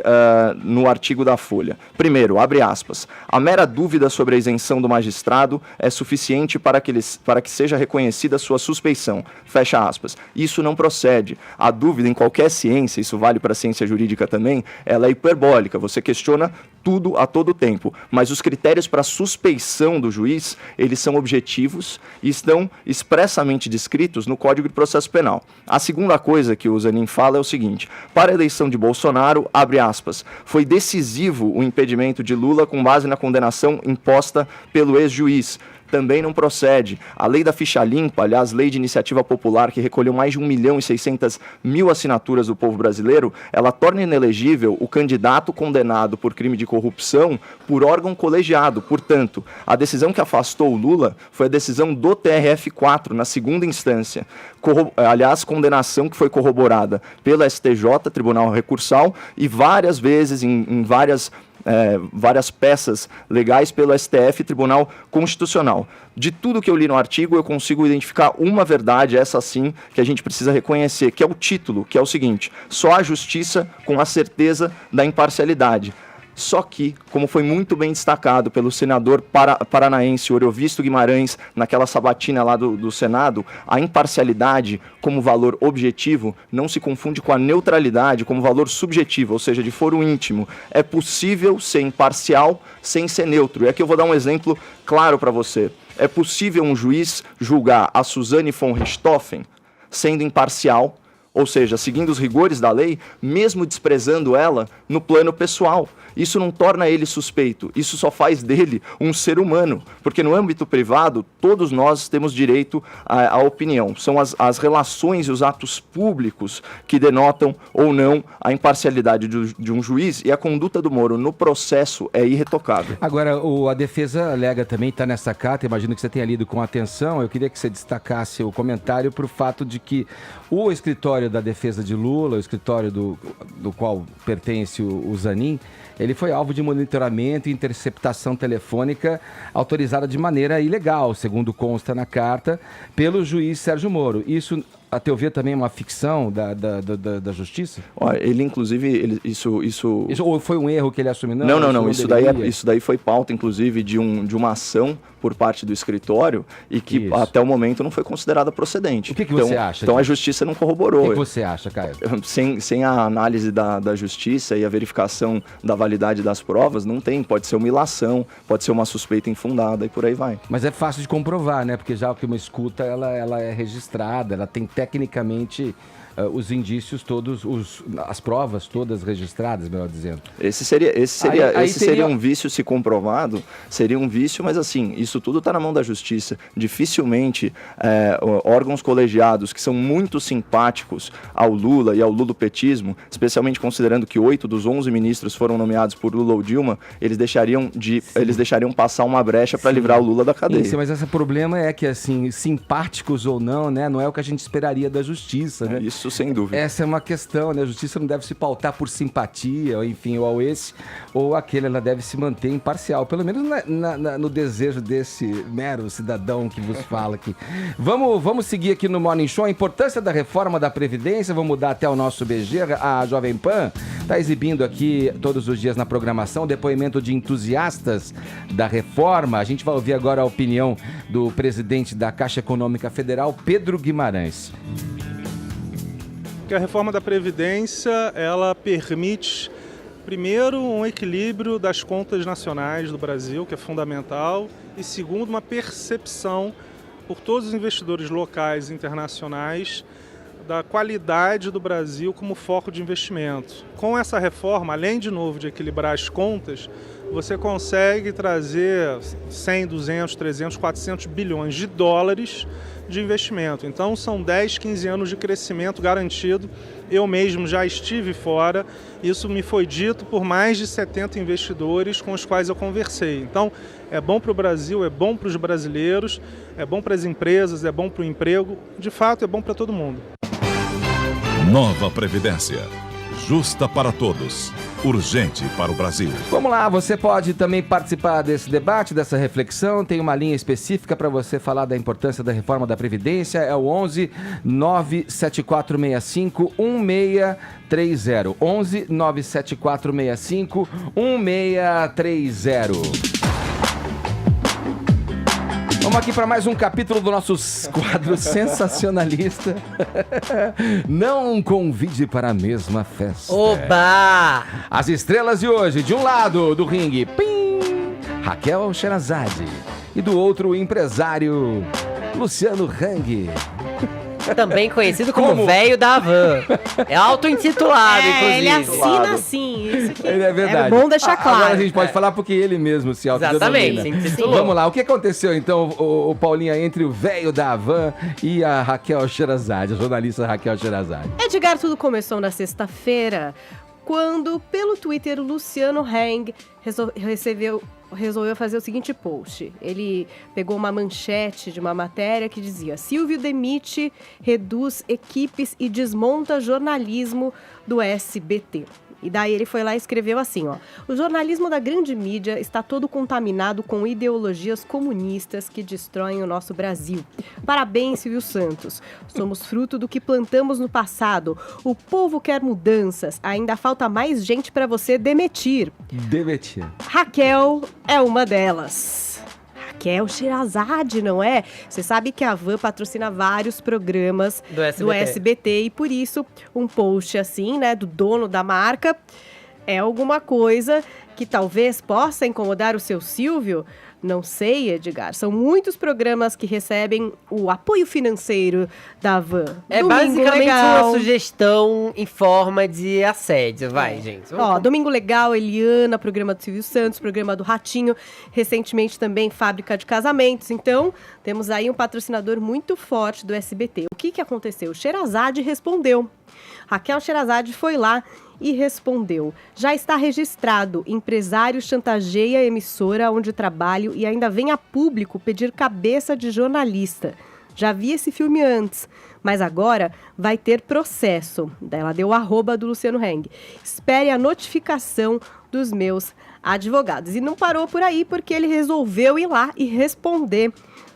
no artigo da Folha. Primeiro, abre aspas, a mera dúvida sobre a isenção do magistrado é suficiente para que seja reconhecida sua suspeição, fecha aspas. Isso não procede. A dúvida em qualquer ciência, isso vale para a ciência jurídica também, ela é hiperbólica, você questiona tudo a todo tempo, mas os critérios para suspeição do juiz, eles são objetivos e estão expressamente descritos no Código de Processo Penal. A segunda coisa que o Zanin fala é o seguinte, para a eleição de Bolsonaro, abre aspas, foi decisivo o impedimento de Lula com base na condenação imposta pelo ex-juiz. Também não procede. A lei da ficha limpa, aliás, lei de iniciativa popular que recolheu mais de 1.600.000 assinaturas do povo brasileiro, ela torna inelegível o candidato condenado por crime de corrupção por órgão colegiado. Portanto, a decisão que afastou o Lula foi a decisão do TRF4, na segunda instância. Aliás, condenação que foi corroborada pela STJ, Tribunal Recursal, e várias vezes, em várias várias peças legais pelo STF, Tribunal Constitucional. De tudo que eu li no artigo, eu consigo identificar uma verdade, essa sim, que a gente precisa reconhecer, que é o título, que é o seguinte: só a justiça com a certeza da imparcialidade. Só que, como foi muito bem destacado pelo senador paranaense Oriovisto Guimarães, naquela sabatina lá do Senado, a imparcialidade como valor objetivo não se confunde com a neutralidade como valor subjetivo, ou seja, de foro íntimo. É possível ser imparcial sem ser neutro. E aqui eu vou dar um exemplo claro para você. É possível um juiz julgar a Suzane von Richthofen sendo imparcial, ou seja, seguindo os rigores da lei, mesmo desprezando ela no plano pessoal. Isso não torna ele suspeito, isso só faz dele um ser humano, porque no âmbito privado, todos nós temos direito à opinião. São as relações e os atos públicos que denotam ou não a imparcialidade de um juiz, e a conduta do Moro no processo é irretocável. Agora, a defesa alega também, está nessa carta, imagino que você tenha lido com atenção, eu queria que você destacasse o comentário para o fato de que o escritório da defesa de Lula, o escritório do qual pertence o Zanin, ele foi alvo de monitoramento e interceptação telefônica autorizada de maneira ilegal, segundo consta na carta, pelo juiz Sérgio Moro. Isso, a teu ver, também é uma ficção da justiça? Olha, ele, inclusive, isso... Ou foi um erro que ele assumiu? Não. Isso daí foi pauta, inclusive, de uma ação por parte do escritório e que até o momento não foi considerada procedente. O que você acha? Então a justiça não corroborou. O que você acha, Caio? Sem a análise da justiça e a verificação da validade das provas, não tem. Pode ser uma ilação, pode ser uma suspeita infundada e por aí vai. Mas é fácil de comprovar, né? Porque já que uma escuta, ela é registrada, ela tem tecnicamente os indícios todos, as provas todas registradas, melhor dizendo. Esse seria um vício se comprovado, seria um vício, mas assim, isso tudo está na mão da justiça. Dificilmente órgãos colegiados que são muito simpáticos ao Lula e ao lulopetismo, especialmente considerando que 8 dos 11 ministros foram nomeados por Lula ou Dilma, eles deixariam passar uma brecha para livrar o Lula da cadeia. Sim, mas esse problema é que, assim, simpáticos ou não, né, não é o que a gente esperaria da justiça, né? Isso sem dúvida. Essa é uma questão, né? A justiça não deve se pautar por simpatia, ou enfim, ou esse ou aquele, ela deve se manter imparcial, pelo menos no desejo desse mero cidadão que vos fala aqui. Vamos seguir aqui no Morning Show, a importância da reforma da Previdência, vamos mudar até o nosso BG, a Jovem Pan está exibindo aqui todos os dias na programação depoimento de entusiastas da reforma. A gente vai ouvir agora a opinião do presidente da Caixa Econômica Federal, Pedro Guimarães. Que a reforma da Previdência, ela permite, primeiro, um equilíbrio das contas nacionais do Brasil, que é fundamental, e segundo, uma percepção por todos os investidores locais e internacionais da qualidade do Brasil como foco de investimento. Com essa reforma, além de novo de equilibrar as contas, você consegue trazer 100, 200, 300, 400 bilhões de dólares de investimento. Então são 10, 15 anos de crescimento garantido. Eu mesmo já estive fora, isso me foi dito por mais de 70 investidores com os quais eu conversei. Então é bom para o Brasil, é bom para os brasileiros, é bom para as empresas, é bom para o emprego, de fato é bom para todo mundo. Nova Previdência. Justa para todos. Urgente para o Brasil. Vamos lá, você pode também participar desse debate, dessa reflexão. Tem uma linha específica para você falar da importância da reforma da Previdência. É o 11 97465 1630. 11 97465 1630. Vamos aqui para mais um capítulo do nosso quadro sensacionalista. Não convide para a mesma festa. Oba! As estrelas de hoje, de um lado do ringue, pim, Raquel Sherazade. E do outro, o empresário Luciano Hang. Também conhecido como velho da Havan. É auto-intitulado, inclusive. Ele assina assim. Isso aqui é verdade. É bom deixar claro. Agora a gente pode falar porque ele mesmo se autodenomina. Exatamente. Vamos lá, o que aconteceu então, o Paulinha, entre o velho da Havan e a Raquel Sherazade, a jornalista Raquel Sherazade? Edgar, tudo começou na sexta-feira, quando, pelo Twitter, o Luciano Hang resolveu fazer o seguinte post. Ele pegou uma manchete de uma matéria que dizia: Silvio demite, reduz equipes e desmonta jornalismo do SBT. E daí ele foi lá e escreveu assim, ó: o jornalismo da grande mídia está todo contaminado com ideologias comunistas que destroem o nosso Brasil. Parabéns, Silvio Santos. Somos fruto do que plantamos no passado. O povo quer mudanças. Ainda falta mais gente para você demitir. Demitir. Raquel é uma delas. Raquel Sherazade, não é? Você sabe que a Van patrocina vários programas do SBT e por isso um post assim, né, do dono da marca é alguma coisa que talvez possa incomodar o seu Silvio. Não sei, Edgar. São muitos programas que recebem o apoio financeiro da Van. É Domingo basicamente Legal. uma sugestão em forma de assédio. Vai, gente. Ó, Domingo Legal, Eliana, programa do Silvio Santos, programa do Ratinho, recentemente também Fábrica de Casamentos. Então, temos aí um patrocinador muito forte do SBT. O que aconteceu? Sherazade respondeu. Raquel Sherazade foi lá e respondeu: já está registrado, empresário chantageia a emissora onde trabalho e ainda vem a público pedir cabeça de jornalista. Já vi esse filme antes, mas agora vai ter processo. Ela deu o arroba do Luciano Heng. Espere a notificação dos meus advogados. E não parou por aí, porque ele resolveu ir lá e responder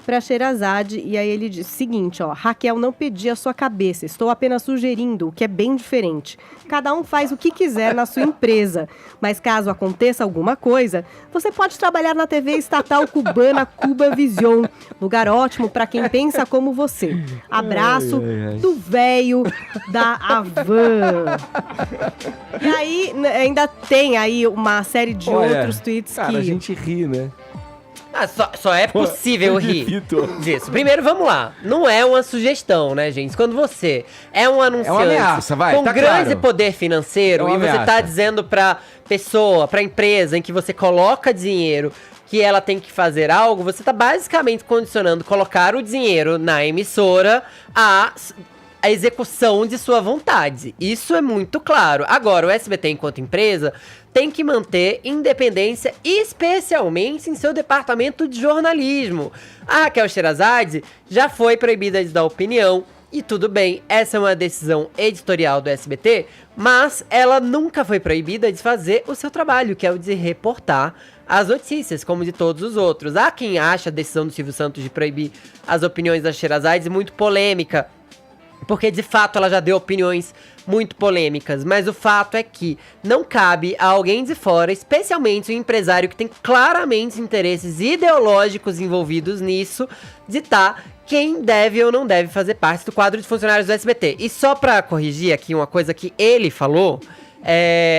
para Sherazade, e aí ele disse o seguinte, ó: Raquel, não pedi a sua cabeça, estou apenas sugerindo, o que é bem diferente. Cada um faz o que quiser na sua empresa, mas caso aconteça alguma coisa, você pode trabalhar na TV estatal cubana Cuba Vision, lugar ótimo para quem pensa como você. Abraço do véio da Havan. E aí, ainda tem aí uma série de outros tweets cara, que... a gente ri, né? Ah, só é possível rir disso. Primeiro, vamos lá. Não é uma sugestão, né, gente? Quando você é um anunciante uma ameaça, vai, com tá grande claro. poder financeiro É uma e você tá ameaça. dizendo pra pessoa, pra empresa em que você coloca dinheiro, que ela tem que fazer algo, você tá basicamente condicionando colocar o dinheiro na emissora a execução de sua vontade. Isso é muito claro. Agora, o SBT, enquanto empresa, tem que manter independência, especialmente em seu departamento de jornalismo. A Raquel Sherazade já foi proibida de dar opinião, e tudo bem, essa é uma decisão editorial do SBT, mas ela nunca foi proibida de fazer o seu trabalho, que é o de reportar as notícias, como de todos os outros. Há quem acha a decisão do Silvio Santos de proibir as opiniões da Sherazade muito polêmica, porque de fato ela já deu opiniões muito polêmicas, mas o fato é que não cabe a alguém de fora, especialmente um empresário que tem claramente interesses ideológicos envolvidos nisso, ditar quem deve ou não deve fazer parte do quadro de funcionários do SBT. E só pra corrigir aqui uma coisa que ele falou,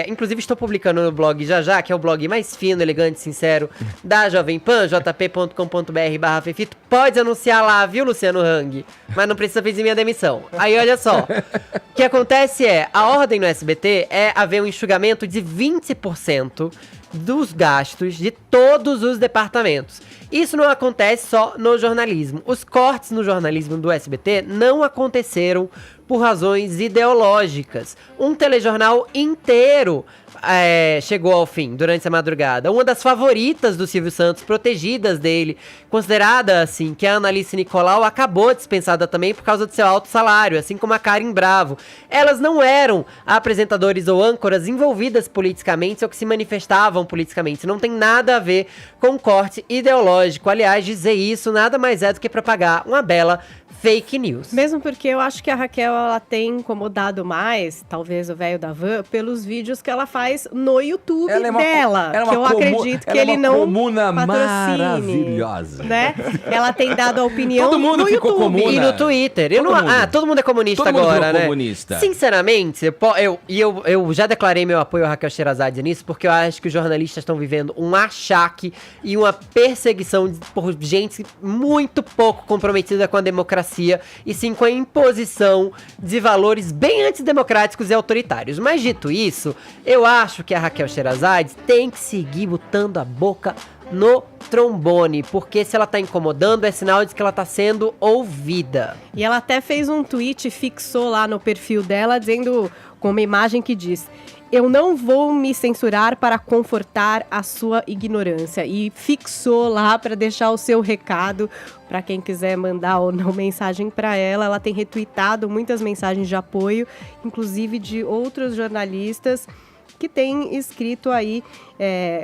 inclusive estou publicando no blog já, que é o blog mais fino, elegante, sincero da Jovem Pan, jp.com.br/fefito. Pode anunciar lá, viu, Luciano Hang? Mas não precisa pedir minha demissão. Aí, olha só. O que acontece a ordem no SBT é haver um enxugamento de 20% dos gastos de todos os departamentos. Isso não acontece só no jornalismo. Os cortes no jornalismo do SBT não aconteceram por razões ideológicas. Um telejornal inteiro chegou ao fim durante essa madrugada. Uma das favoritas do Silvio Santos, protegidas dele, considerada assim, que a Analice Nicolau acabou dispensada também por causa do seu alto salário, assim como a Karen Bravo. Elas não eram apresentadores ou âncoras envolvidas politicamente ou que se manifestavam politicamente. Não tem nada a ver com corte ideológico. Aliás, dizer isso nada mais é do que propagar uma bela fake news. Mesmo porque eu acho que a Raquel, ela tem incomodado mais, talvez o velho da Van, pelos vídeos que ela faz no YouTube dela. Ela é que eu acredito que ele não comuna patrocine, maravilhosa. né? Ela tem dado a opinião Todo mundo no ficou YouTube. comuna. E no Twitter. Todo mundo é comunista Todo mundo agora, virou né? comunista. Sinceramente, eu já declarei meu apoio a Raquel Sherazade nisso, porque eu acho que os jornalistas estão vivendo um achaque e uma perseguição por gente muito pouco comprometida com a democracia e sim com a imposição de valores bem antidemocráticos e autoritários. Mas dito isso, eu acho que a Raquel Sherazade tem que seguir botando a boca no trombone, porque se ela tá incomodando é sinal de que ela tá sendo ouvida. E ela até fez um tweet, fixou lá no perfil dela, dizendo, com uma imagem que diz: eu não vou me censurar para confortar a sua ignorância. E fixou lá para deixar o seu recado para quem quiser mandar ou não mensagem para ela. Ela tem retweetado muitas mensagens de apoio, inclusive de outros jornalistas que têm escrito aí,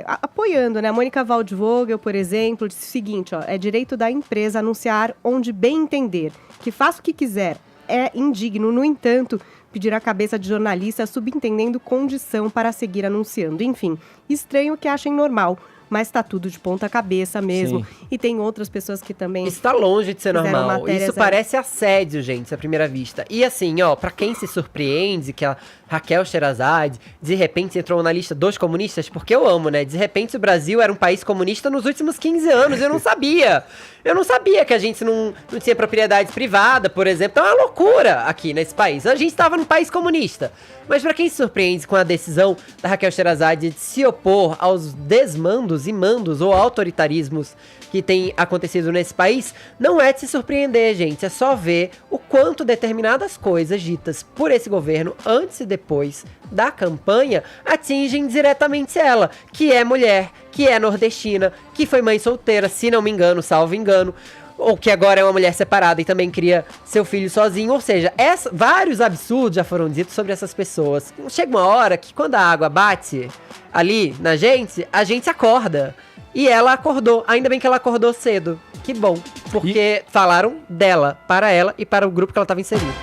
apoiando, né? A Mônica Waldvogel, por exemplo, disse o seguinte, ó, é direito da empresa anunciar onde bem entender, que faça o que quiser. É indigno, no entanto, pedir a cabeça de jornalista subentendendo condição para seguir anunciando. Enfim, estranho que achem normal, mas tá tudo de ponta cabeça mesmo. Sim. E tem outras pessoas que também... Está longe de ser fizeram normal. matérias Isso aí. parece assédio, gente, à primeira vista. E assim, ó, pra quem se surpreende que a Raquel Sherazade de repente entrou na lista dos comunistas, porque eu amo, né? De repente o Brasil era um país comunista nos últimos 15 anos, eu não sabia. Eu não sabia que a gente não tinha propriedade privada, por exemplo. É uma loucura aqui nesse país. A gente estava num país comunista. Mas pra quem se surpreende com a decisão da Raquel Sherazade de se opor aos desmandos e mandos ou autoritarismos que tem acontecido nesse país, não é de se surpreender, gente. É só ver o quanto determinadas coisas ditas por esse governo antes e depois da campanha atingem diretamente ela, que é mulher, que é nordestina, que foi mãe solteira, se não me engano, salvo engano, ou que agora é uma mulher separada e também cria seu filho sozinho. Ou seja, vários absurdos já foram ditos sobre essas pessoas. Chega uma hora que quando a água bate ali na gente, a gente acorda. E ela acordou, ainda bem que ela acordou cedo. Que bom, porque falaram dela, para ela e para o grupo que ela estava inserido.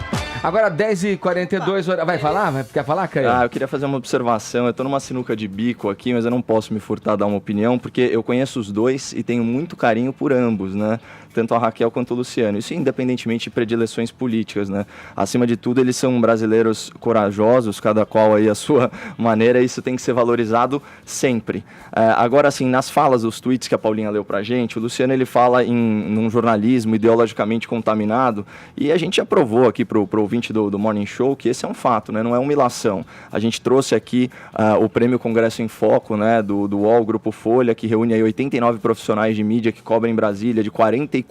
Agora 10h42, vai falar? Quer falar, Caio? Eu queria fazer uma observação. Eu tô numa sinuca de bico aqui, mas eu não posso me furtar a dar uma opinião, porque eu conheço os dois e tenho muito carinho por ambos, né? Tanto a Raquel quanto o Luciano. Isso independentemente de predileções políticas, né? Acima de tudo, eles são brasileiros corajosos, cada qual aí a sua maneira, e isso tem que ser valorizado sempre. Agora, assim, nas falas, os tweets que a Paulinha leu pra gente, o Luciano, ele fala num jornalismo ideologicamente contaminado, e a gente já provou aqui pro ouvinte do Morning Show que esse é um fato, né? Não é uma ilação. A gente trouxe aqui o Prêmio Congresso em Foco, né? Do UOL, Grupo Folha, que reúne aí 89 profissionais de mídia que cobrem Brasília, de 44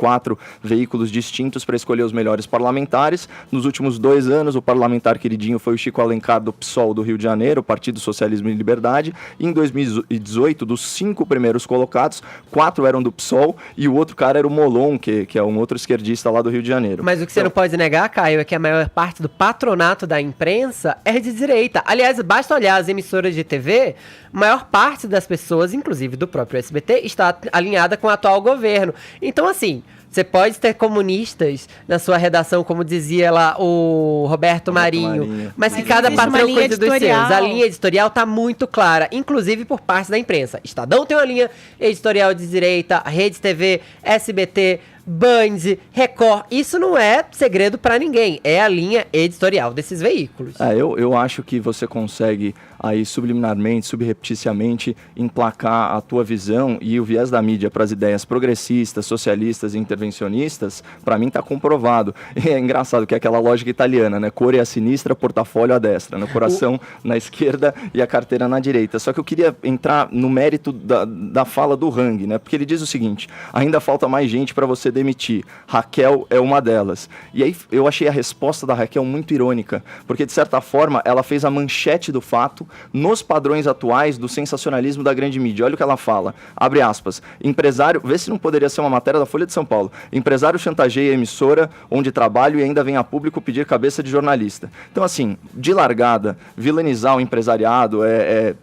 veículos distintos para escolher os melhores parlamentares. Nos últimos 2 anos, o parlamentar queridinho foi o Chico Alencar, do PSOL do Rio de Janeiro, Partido Socialismo e Liberdade. Em 2018, dos 5 primeiros colocados, 4 eram do PSOL e o outro cara era o Molon, que é um outro esquerdista lá do Rio de Janeiro. Mas o que você não pode negar, Caio, é que a maior parte do patronato da imprensa é de direita. Aliás, basta olhar as emissoras de TV, a maior parte das pessoas, inclusive do próprio SBT, está alinhada com o atual governo. Então, assim, você pode ter comunistas na sua redação, como dizia lá o Roberto Marinho, mas que cada patrão cuida dos seus. A linha editorial tá muito clara, inclusive por parte da imprensa. Estadão tem uma linha editorial de direita, Rede TV, SBT, Band, Record, isso não é segredo pra ninguém, é a linha editorial desses veículos. Eu acho que você consegue aí subliminarmente, subrepticiamente emplacar a tua visão e o viés da mídia para as ideias progressistas, socialistas e intervencionistas, para mim tá comprovado. E é engraçado que é aquela lógica italiana, né? Cor é a sinistra, portafólio à destra, no coração na esquerda e a carteira na direita. Só que eu queria entrar no mérito da fala do Hang, né? Porque ele diz o seguinte: ainda falta mais gente para você demitir. Raquel é uma delas. E aí eu achei a resposta da Raquel muito irônica, porque de certa forma ela fez a manchete do fato nos padrões atuais do sensacionalismo da grande mídia. Olha o que ela fala, abre aspas, empresário, vê se não poderia ser uma matéria da Folha de São Paulo, empresário chantageia a emissora onde trabalho e ainda vem a público pedir cabeça de jornalista. Então, assim, de largada, vilanizar o empresariado é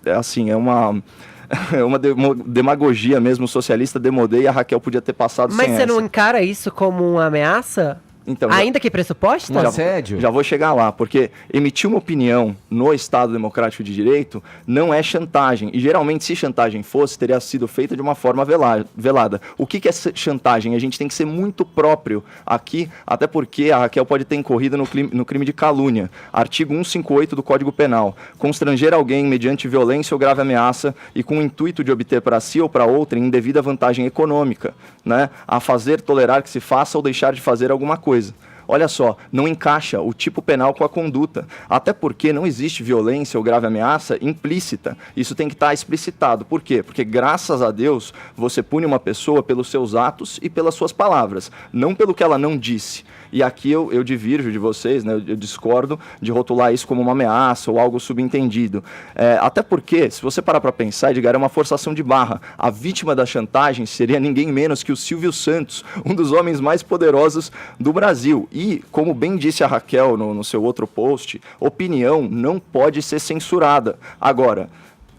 uma demagogia mesmo socialista, demodê, e a Raquel podia ter passado sem essa. Mas você não encara isso como uma ameaça? Então, ainda que pressuposta? Um assédio? Já vou chegar lá, porque emitir uma opinião no Estado Democrático de Direito não é chantagem. E geralmente, se chantagem fosse, teria sido feita de uma forma velada. O que é chantagem? A gente tem que ser muito próprio aqui, até porque a Raquel pode ter incorrido no crime de calúnia. Artigo 158 do Código Penal. Constranger alguém mediante violência ou grave ameaça e com o intuito de obter para si ou para outrem indevida vantagem econômica, né? A fazer, tolerar que se faça ou deixar de fazer alguma coisa. Olha só, não encaixa o tipo penal com a conduta, até porque não existe violência ou grave ameaça implícita. Isso tem que estar explicitado. Por quê? Porque, graças a Deus, você pune uma pessoa pelos seus atos e pelas suas palavras, não pelo que ela não disse. E aqui eu divirjo de vocês, né? Eu discordo de rotular isso como uma ameaça ou algo subentendido. Até porque, se você parar para pensar, Edgar, é uma forçação de barra. A vítima da chantagem seria ninguém menos que o Silvio Santos, um dos homens mais poderosos do Brasil. E, como bem disse a Raquel no seu outro post, opinião não pode ser censurada. Agora,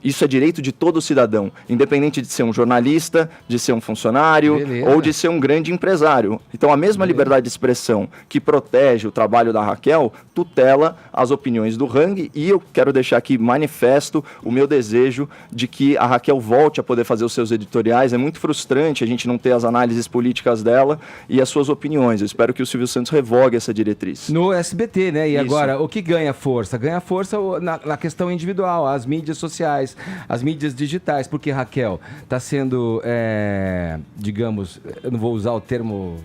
isso é direito de todo cidadão, independente de ser um jornalista, de ser um funcionário ou de ser um grande empresário. Então, a mesma liberdade de expressão que protege o trabalho da Raquel, tutela as opiniões do Hang, e eu quero deixar aqui manifesto o meu desejo de que a Raquel volte a poder fazer os seus editoriais. É muito frustrante a gente não ter as análises políticas dela e as suas opiniões. Eu espero que o Silvio Santos revogue essa diretriz. No SBT, né? E Isso. agora, o que ganha força? Ganha força na questão individual, as mídias sociais, as mídias digitais, porque Raquel está sendo, digamos, eu não vou usar o termo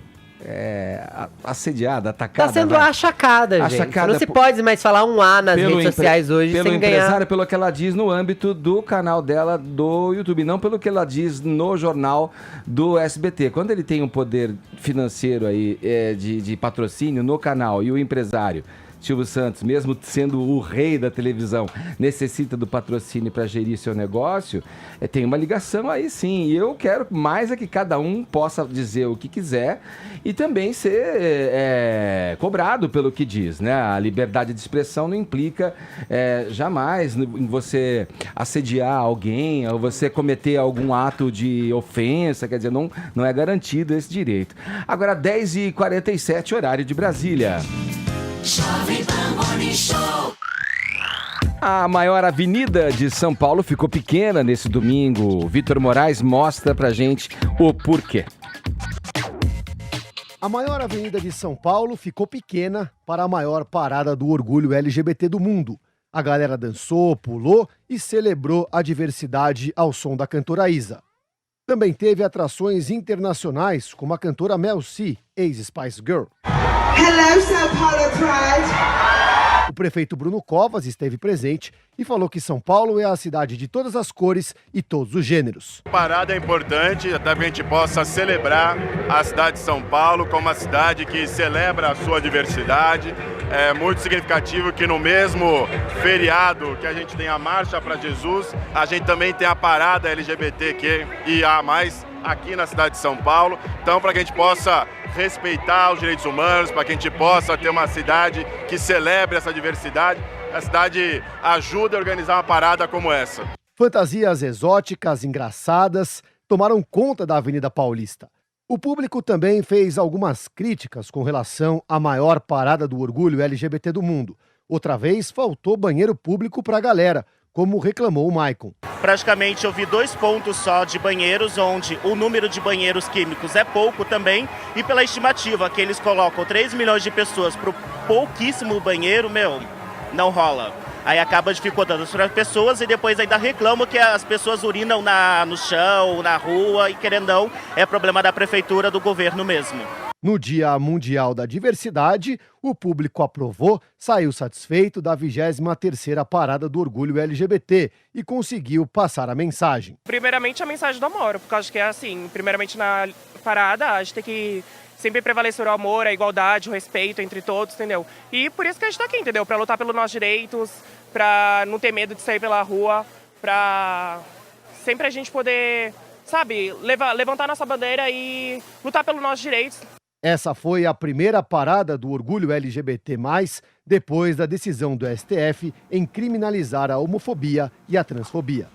assediada, atacada. Tá sendo achacada, gente. Achacada Não se pode mais falar um A nas redes sociais hoje pelo sem empresário, ganhar. pelo que ela diz no âmbito do canal dela do YouTube, não pelo que ela diz no jornal do SBT. Quando ele tem um poder financeiro aí de patrocínio no canal e o empresário Silvio Santos, mesmo sendo o rei da televisão, necessita do patrocínio para gerir seu negócio, tem uma ligação aí sim. E eu quero mais que cada um possa dizer o que quiser e também ser cobrado pelo que diz, né? A liberdade de expressão não implica jamais em você assediar alguém ou você cometer algum ato de ofensa, quer dizer, não é garantido esse direito. Agora, 10h47, horário de Brasília. Jovem Pan Morning Show. A maior avenida de São Paulo ficou pequena nesse domingo. Vitor Moraes mostra pra gente o porquê. A maior avenida de São Paulo ficou pequena para a maior parada do orgulho LGBT do mundo. A galera dançou, pulou e celebrou a diversidade ao som da cantora Isa. Também teve atrações internacionais, como a cantora Mel C, ex-Spice Girl. Hello, São Paulo Pride. O prefeito Bruno Covas esteve presente e falou que São Paulo é a cidade de todas as cores e todos os gêneros. A parada é importante, até que a gente possa celebrar a cidade de São Paulo como uma cidade que celebra a sua diversidade. É muito significativo que no mesmo feriado que a gente tem a Marcha para Jesus, a gente também tem a parada LGBTQIA+, aqui na cidade de São Paulo. Então, para que a gente possa respeitar os direitos humanos, para que a gente possa ter uma cidade que celebre essa diversidade, a cidade ajuda a organizar uma parada como essa. Fantasias exóticas, engraçadas, tomaram conta da Avenida Paulista. O público também fez algumas críticas com relação à maior parada do orgulho LGBT do mundo. Outra vez, faltou banheiro público para a galera, como reclamou o Maicon. Praticamente eu vi 2 pontos só de banheiros, onde o número de banheiros químicos é pouco também, e pela estimativa que eles colocam 3 milhões de pessoas para o pouquíssimo banheiro, não rola. Aí acaba dificultando para as pessoas e depois ainda reclamam que as pessoas urinam no chão, na rua, e querendo ou não, é problema da prefeitura, do governo mesmo. No Dia Mundial da Diversidade, o público aprovou, saiu satisfeito da 23ª Parada do Orgulho LGBT e conseguiu passar a mensagem. Primeiramente, a mensagem do amor, porque eu acho que é assim, primeiramente na parada, a gente tem que sempre prevalecer o amor, a igualdade, o respeito entre todos, entendeu? E por isso que a gente tá aqui, entendeu? Pra lutar pelos nossos direitos, pra não ter medo de sair pela rua, pra sempre a gente poder, sabe, levantar nossa bandeira e lutar pelos nossos direitos. Essa foi a primeira parada do orgulho LGBT+, depois da decisão do STF em criminalizar a homofobia e a transfobia.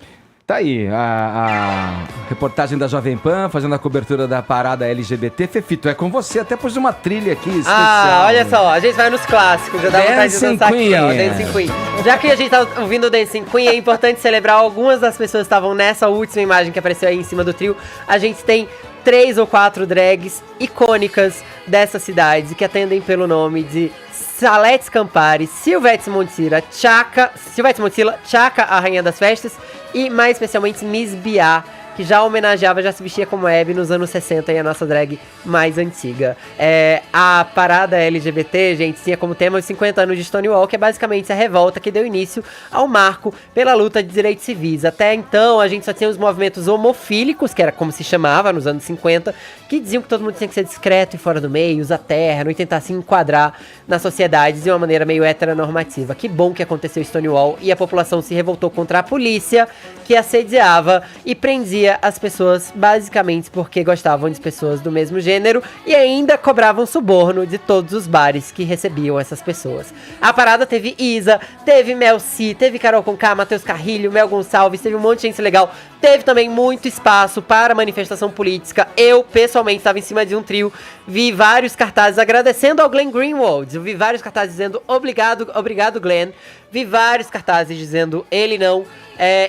Tá aí, a reportagem da Jovem Pan, fazendo a cobertura da parada LGBT. Fefito, é com você, até pôs uma trilha aqui especial. Ah, olha só, a gente vai nos clássicos, já dá vontade de dançar aqui, ó, Dancing Queen. Já que a gente tá ouvindo o Dancing Queen, é importante celebrar algumas das pessoas que estavam nessa última imagem que apareceu aí em cima do trio. A gente tem 3 ou 4 drags icônicas dessas cidades que atendem pelo nome de Salete Scampari, Silvete Montilla, Tchaka, a rainha das festas, e mais especialmente Miss Biá, que já homenageava, já se vestia como Hebe nos anos 60 e a nossa drag mais antiga. A parada LGBT, gente, tinha como tema os 50 anos de Stonewall, que é basicamente a revolta que deu início ao marco pela luta de direitos civis. Até então, a gente só tinha os movimentos homofílicos, que era como se chamava nos anos 50, que diziam que todo mundo tinha que ser discreto e fora do meio, usar terno e tentar se enquadrar na sociedade de uma maneira meio heteronormativa. Que bom que aconteceu Stonewall e a população se revoltou contra a polícia, que assediava e prendia as pessoas basicamente porque gostavam de pessoas do mesmo gênero e ainda cobravam suborno de todos os bares que recebiam essas pessoas. A parada teve Isa, teve Mel C, teve Carol Conká, Matheus Carrilho, Mel Gonçalves, teve um monte de gente legal. Teve também muito espaço para manifestação política. Eu, pessoalmente, estava em cima de um trio, vi vários cartazes agradecendo ao Glenn Greenwald, eu vi vários cartazes dizendo obrigado Glenn, vi vários cartazes dizendo ele não,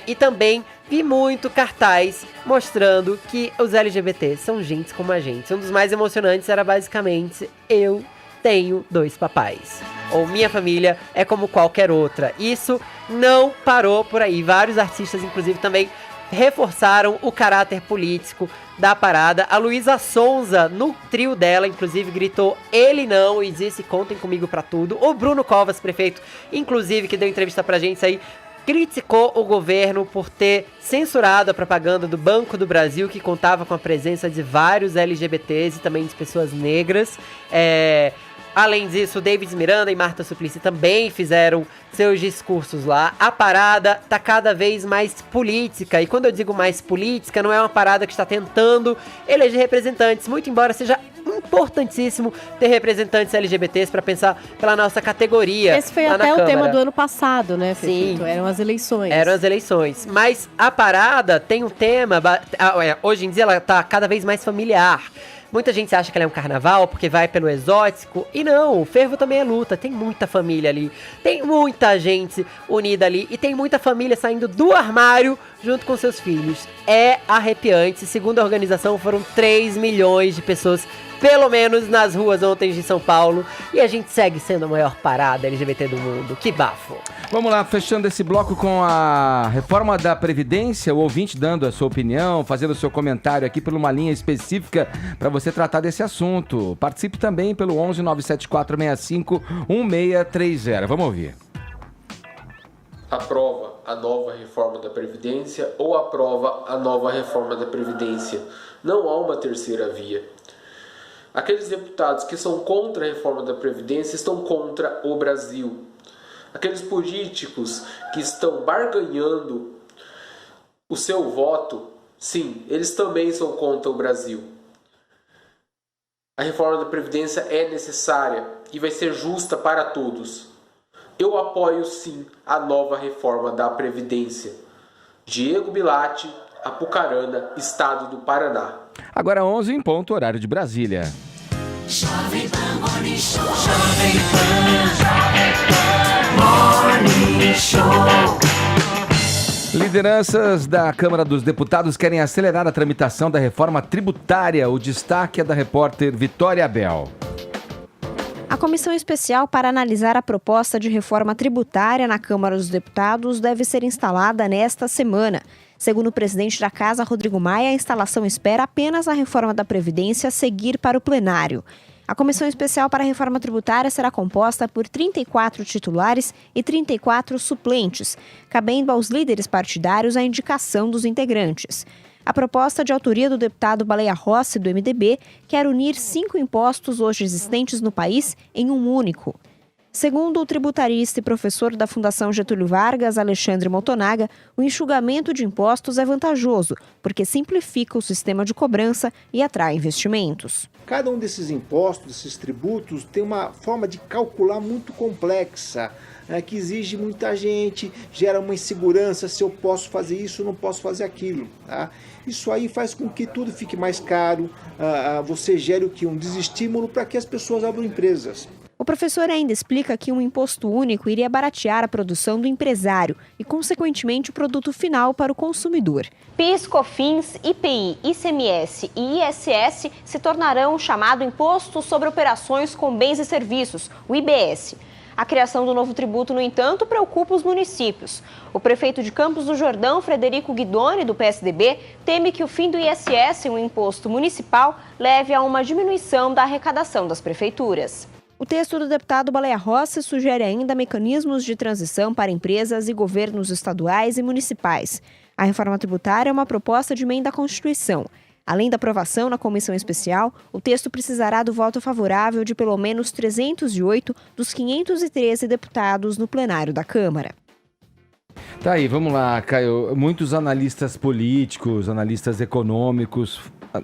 e também vi muito cartaz mostrando que os LGBT são gente como a gente. Um dos mais emocionantes era basicamente eu tenho 2 papais. Ou minha família é como qualquer outra. Isso não parou por aí. Vários artistas, inclusive, também reforçaram o caráter político da parada. A Luísa Sonza, no trio dela, inclusive, gritou ele não e disse contem comigo pra tudo. O Bruno Covas, prefeito, inclusive, que deu entrevista pra gente aí, criticou o governo por ter censurado a propaganda do Banco do Brasil, que contava com a presença de vários LGBTs e também de pessoas negras. Além disso, David Miranda e Marta Suplicy também fizeram seus discursos lá. A parada tá cada vez mais política. E quando eu digo mais política, não é uma parada que está tentando eleger representantes. Muito embora seja importantíssimo ter representantes LGBTs para pensar pela nossa categoria. Esse foi até o tema do ano passado, né, Fefito? Sim. Eram as eleições. Eram as eleições. Mas a parada tem um tema... Hoje em dia ela tá cada vez mais familiar. Muita gente acha que ela é um carnaval porque vai pelo exótico. E não, o fervo também é luta. Tem muita família ali. Tem muita gente unida ali. E tem muita família saindo do armário junto com seus filhos. É arrepiante. Segundo a organização, foram 3 milhões de pessoas, pelo menos, nas ruas ontem de São Paulo. E a gente segue sendo a maior parada LGBT do mundo. Que bafo. Vamos lá, fechando esse bloco com a reforma da Previdência, o ouvinte dando a sua opinião, fazendo o seu comentário aqui por uma linha específica para você tratar desse assunto. Participe também pelo 11 974 65 1630. Vamos ouvir. Aprova a nova reforma da Previdência ou aprova a nova reforma da Previdência. Não há uma terceira via. Aqueles deputados que são contra a reforma da Previdência estão contra o Brasil. Aqueles políticos que estão barganhando o seu voto, sim, eles também são contra o Brasil. A reforma da Previdência é necessária e vai ser justa para todos. Eu apoio sim a nova reforma da Previdência. Diego Bilatti, Apucarana, Estado do Paraná. Agora 11 em ponto, horário de Brasília. Jovem Pan Morning Show. Jovem Pan Morning Show. Lideranças da Câmara dos Deputados querem acelerar a tramitação da reforma tributária. O destaque é da repórter Vitória Abel. A comissão especial para analisar a proposta de reforma tributária na Câmara dos Deputados deve ser instalada nesta semana. Segundo o presidente da Casa, Rodrigo Maia, a instalação espera apenas a reforma da Previdência seguir para o plenário. A Comissão Especial para a Reforma Tributária será composta por 34 titulares e 34 suplentes, cabendo aos líderes partidários a indicação dos integrantes. A proposta de autoria do deputado Baleia Rossi, do MDB, quer unir 5 impostos hoje existentes no país em um único. Segundo o tributarista e professor da Fundação Getúlio Vargas, Alexandre Motonaga, o enxugamento de impostos é vantajoso, porque simplifica o sistema de cobrança e atrai investimentos. Cada um desses impostos, desses tributos, tem uma forma de calcular muito complexa, que exige muita gente, gera uma insegurança se eu posso fazer isso ou não posso fazer aquilo. Tá? Isso aí faz com que tudo fique mais caro, você gere o que? Um desestímulo para que as pessoas abram empresas. O professor ainda explica que um imposto único iria baratear a produção do empresário e, consequentemente, o produto final para o consumidor. PIS, COFINS, IPI, ICMS e ISS se tornarão o chamado Imposto sobre Operações com Bens e Serviços, o IBS. A criação do novo tributo, no entanto, preocupa os municípios. O prefeito de Campos do Jordão, Frederico Guidoni, do PSDB, teme que o fim do ISS, um imposto municipal, leve a uma diminuição da arrecadação das prefeituras. O texto do deputado Baleia Rossi sugere ainda mecanismos de transição para empresas e governos estaduais e municipais. A reforma tributária é uma proposta de emenda à Constituição. Além da aprovação na comissão especial, o texto precisará do voto favorável de pelo menos 308 dos 513 deputados no plenário da Câmara. Tá aí, vamos lá, Caio. Muitos analistas políticos, analistas econômicos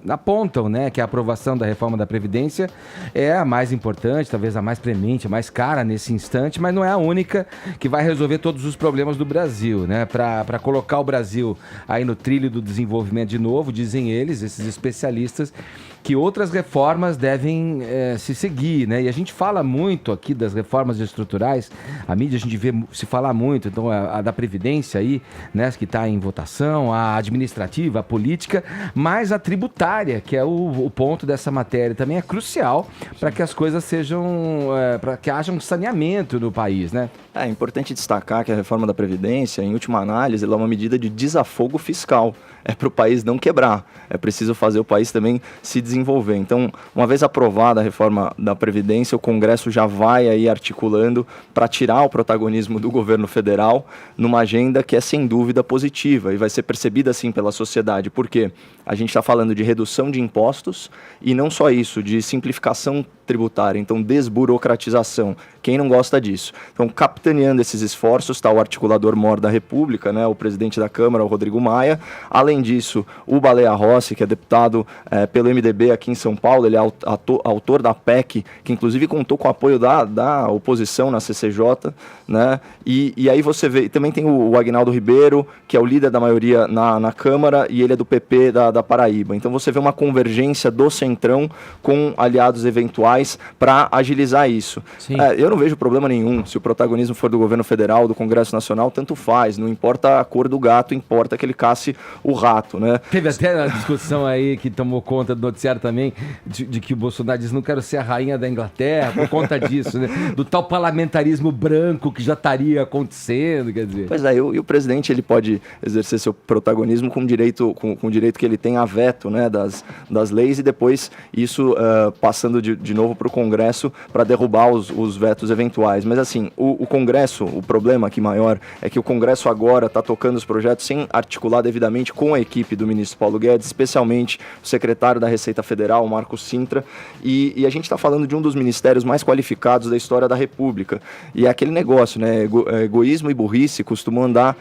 apontam, né, que a aprovação da reforma da Previdência é a mais importante, talvez a mais premente, a mais cara nesse instante, mas não é a única que vai resolver todos os problemas do Brasil, né? Para colocar o Brasil aí no trilho do desenvolvimento de novo, dizem eles, esses especialistas, que outras reformas devem se seguir, né? E a gente fala muito aqui das reformas estruturais, a mídia a gente vê se falar muito, então a da Previdência aí, né, que está em votação, a administrativa, a política, mas a tributária, que é o ponto dessa matéria, também é crucial para que as coisas sejam, para que haja um saneamento no país, né? É importante destacar que a reforma da Previdência, em última análise, ela é uma medida de desafogo fiscal. É para o país não quebrar. É preciso fazer o país também se desenvolver. Então, uma vez aprovada a reforma da Previdência, o Congresso já vai aí articulando para tirar o protagonismo do governo federal numa agenda que é sem dúvida positiva e vai ser percebida assim pela sociedade. Por quê? A gente está falando de redução de impostos e não só isso, de simplificação tributária, então desburocratização. Quem não gosta disso? Então, capitaneando esses esforços está o articulador mor da República, né, o presidente da Câmara, o Rodrigo Maia. Além disso, o Baleia Rossi, que é deputado pelo MDB aqui em São Paulo, ele é autor da PEC, que inclusive contou com o apoio da oposição na CCJ, né? E aí você vê, também tem o Aguinaldo Ribeiro, que é o líder da maioria na Câmara, e ele é do PP da Paraíba. Então você vê uma convergência do Centrão com aliados eventuais para agilizar isso. Eu não vejo problema nenhum, se o protagonismo for do governo federal, do Congresso Nacional, tanto faz, não importa a cor do gato, importa que ele casse o rato, né? Teve até a discussão aí que tomou conta do noticiário também, de que o Bolsonaro diz, não quero ser a rainha da Inglaterra, por conta disso, né? Do tal parlamentarismo branco que já estaria acontecendo, quer dizer. Pois é, e o presidente, ele pode exercer seu protagonismo com o direito que ele tem a veto, né, das leis, e depois isso passando de novo para o Congresso para derrubar os vetos eventuais. Mas assim, o Congresso, o problema aqui maior é que o Congresso agora está tocando os projetos sem articular devidamente com a equipe do ministro Paulo Guedes, especialmente o secretário da Receita Federal, Marcos Cintra, e a gente está falando de um dos ministérios mais qualificados da história da República. E é aquele negócio, né? Egoísmo e burrice costumam andar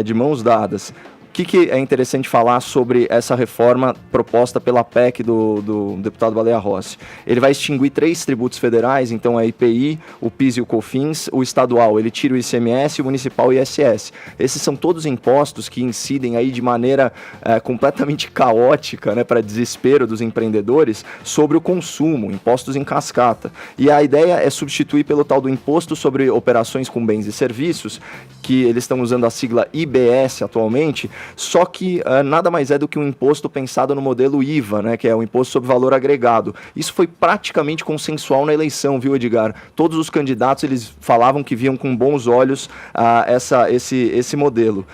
de mãos dadas. O que é interessante falar sobre essa reforma proposta pela PEC do deputado Baleia Rossi? Ele vai extinguir 3 tributos federais, então a IPI, o PIS e o COFINS, o estadual ele tira o ICMS e o municipal o ISS. Esses são todos impostos que incidem aí de maneira completamente caótica, né, para desespero dos empreendedores, sobre o consumo, impostos em cascata. E a ideia é substituir pelo tal do Imposto sobre Operações com Bens e Serviços, que eles estão usando a sigla IBS atualmente, só que nada mais é do que um imposto pensado no modelo IVA, né, que é o Imposto sobre Valor Agregado. Isso foi praticamente consensual na eleição, viu, Edgar? Todos os candidatos eles falavam que viam com bons olhos esse modelo.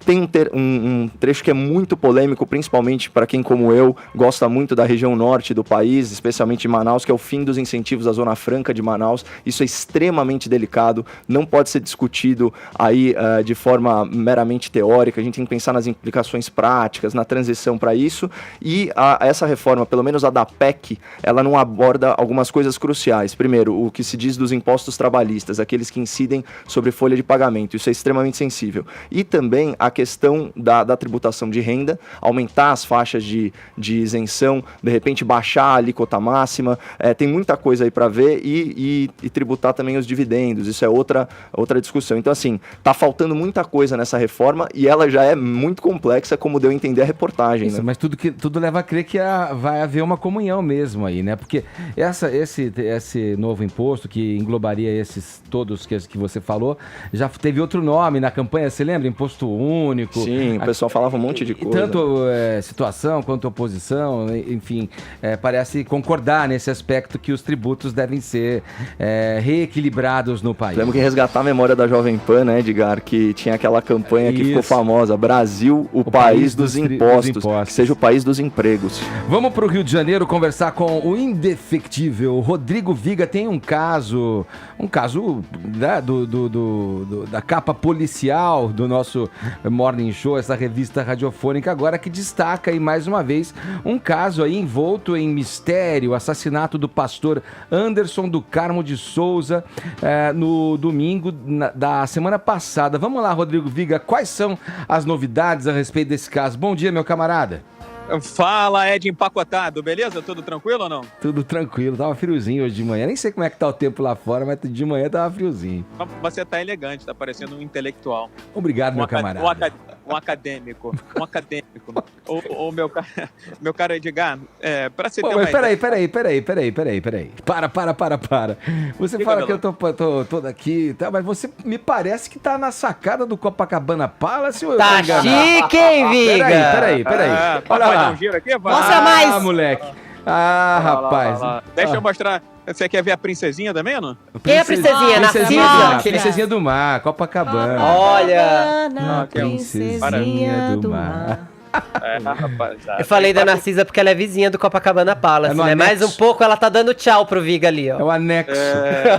Tem um trecho que é muito polêmico, principalmente para quem, como eu, gosta muito da região norte do país, especialmente de Manaus, que é o fim dos incentivos à Zona Franca de Manaus. Isso é extremamente delicado, não pode ser discutido aí de forma meramente teórica. A gente tem que pensar nas implicações práticas, na transição para isso. E essa reforma, pelo menos a da PEC, ela não aborda algumas coisas cruciais. Primeiro, o que se diz dos impostos trabalhistas, aqueles que incidem sobre folha de pagamento. Isso é extremamente sensível. E também a questão da tributação de renda, aumentar as faixas de isenção, de repente baixar a alíquota máxima, tem muita coisa aí para ver e tributar também os dividendos, isso é outra discussão. Então assim, tá faltando muita coisa nessa reforma e ela já é muito complexa, como deu a entender a reportagem. Isso, né? Mas tudo leva a crer que vai haver uma comunhão mesmo aí, né? Porque esse novo imposto que englobaria esses todos que você falou, já teve outro nome na campanha, você lembra? Imposto 1, único. Sim, o pessoal falava um monte de coisa. Tanto situação quanto oposição, enfim, parece concordar nesse aspecto que os tributos devem ser reequilibrados no país. Temos que resgatar a memória da Jovem Pan, né, Edgar, que tinha aquela campanha que ficou famosa, Brasil, o país dos impostos, que seja o país dos empregos. Vamos para o Rio de Janeiro conversar com o indefectível Rodrigo Viga. Tem um caso né, da capa policial do nosso Morning Show, essa revista radiofônica agora, que destaca aí mais uma vez um caso aí envolto em mistério, o assassinato do pastor Anderson do Carmo de Souza no domingo da semana passada. Vamos lá, Rodrigo Viga, quais são as novidades a respeito desse caso? Bom dia, meu camarada. Fala, Ed empacotado, beleza? Tudo tranquilo ou não? Tudo tranquilo, tava friozinho hoje de manhã. Nem sei como é que tá o tempo lá fora, mas de manhã tava friozinho. Você tá elegante, tá parecendo um intelectual. Obrigado, meu camarada. Um acadêmico. Meu caro Edgar, pra você ter uma ideia... Peraí. Para. Você Diga, fala que eu tô todo aqui, tá? Mas você me parece que tá na sacada do Copacabana Palace ou eu tá chique, hein, Viga? Peraí. Olha lá. Um giro aqui, mostra mais. Moleque. Rapaz. Lá. Deixa eu mostrar. Você quer ver a princesinha também, não? Quem é a princesinha? Narcisa? Princesinha do Mar, Copacabana. Olha. Princesinha do Mar. Eu falei da Narcisa porque ela é vizinha do Copacabana Palace, né? Mais um pouco ela tá dando tchau pro Viga ali, ó. É o anexo.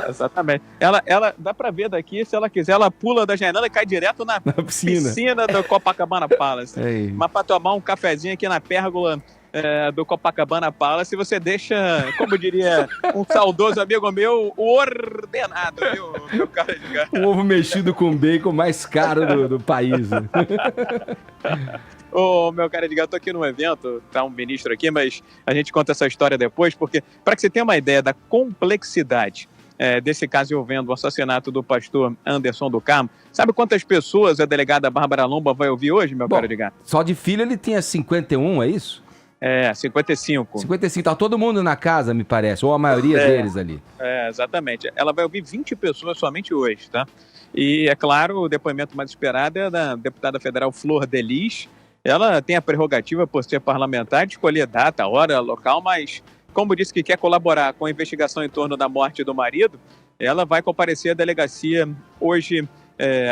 Exatamente. Ela dá pra ver daqui, se ela quiser, ela pula da janela e cai direto na piscina do Copacabana Palace. Mas pra tomar um cafezinho aqui na pérgola do Copacabana Palace, você deixa, como diria um saudoso amigo meu, ordenado, viu, meu cara de gato. O ovo mexido com bacon mais caro do país. Né? Ô, meu cara de gato, tô aqui num evento, tá um ministro aqui, mas a gente conta essa história depois, porque para que você tenha uma ideia da complexidade desse caso envolvendo o assassinato do pastor Anderson do Carmo, sabe quantas pessoas a delegada Bárbara Lomba vai ouvir hoje, meu cara de gato? Só de filho ele tinha 51, é isso? 55. 55, tá todo mundo na casa, me parece, ou a maioria deles ali. Exatamente. Ela vai ouvir 20 pessoas somente hoje, tá? E, é claro, o depoimento mais esperado é da deputada federal Flor de Lis. Ela tem a prerrogativa, por ser parlamentar, de escolher data, hora, local, mas, como disse que quer colaborar com a investigação em torno da morte do marido, ela vai comparecer à delegacia hoje,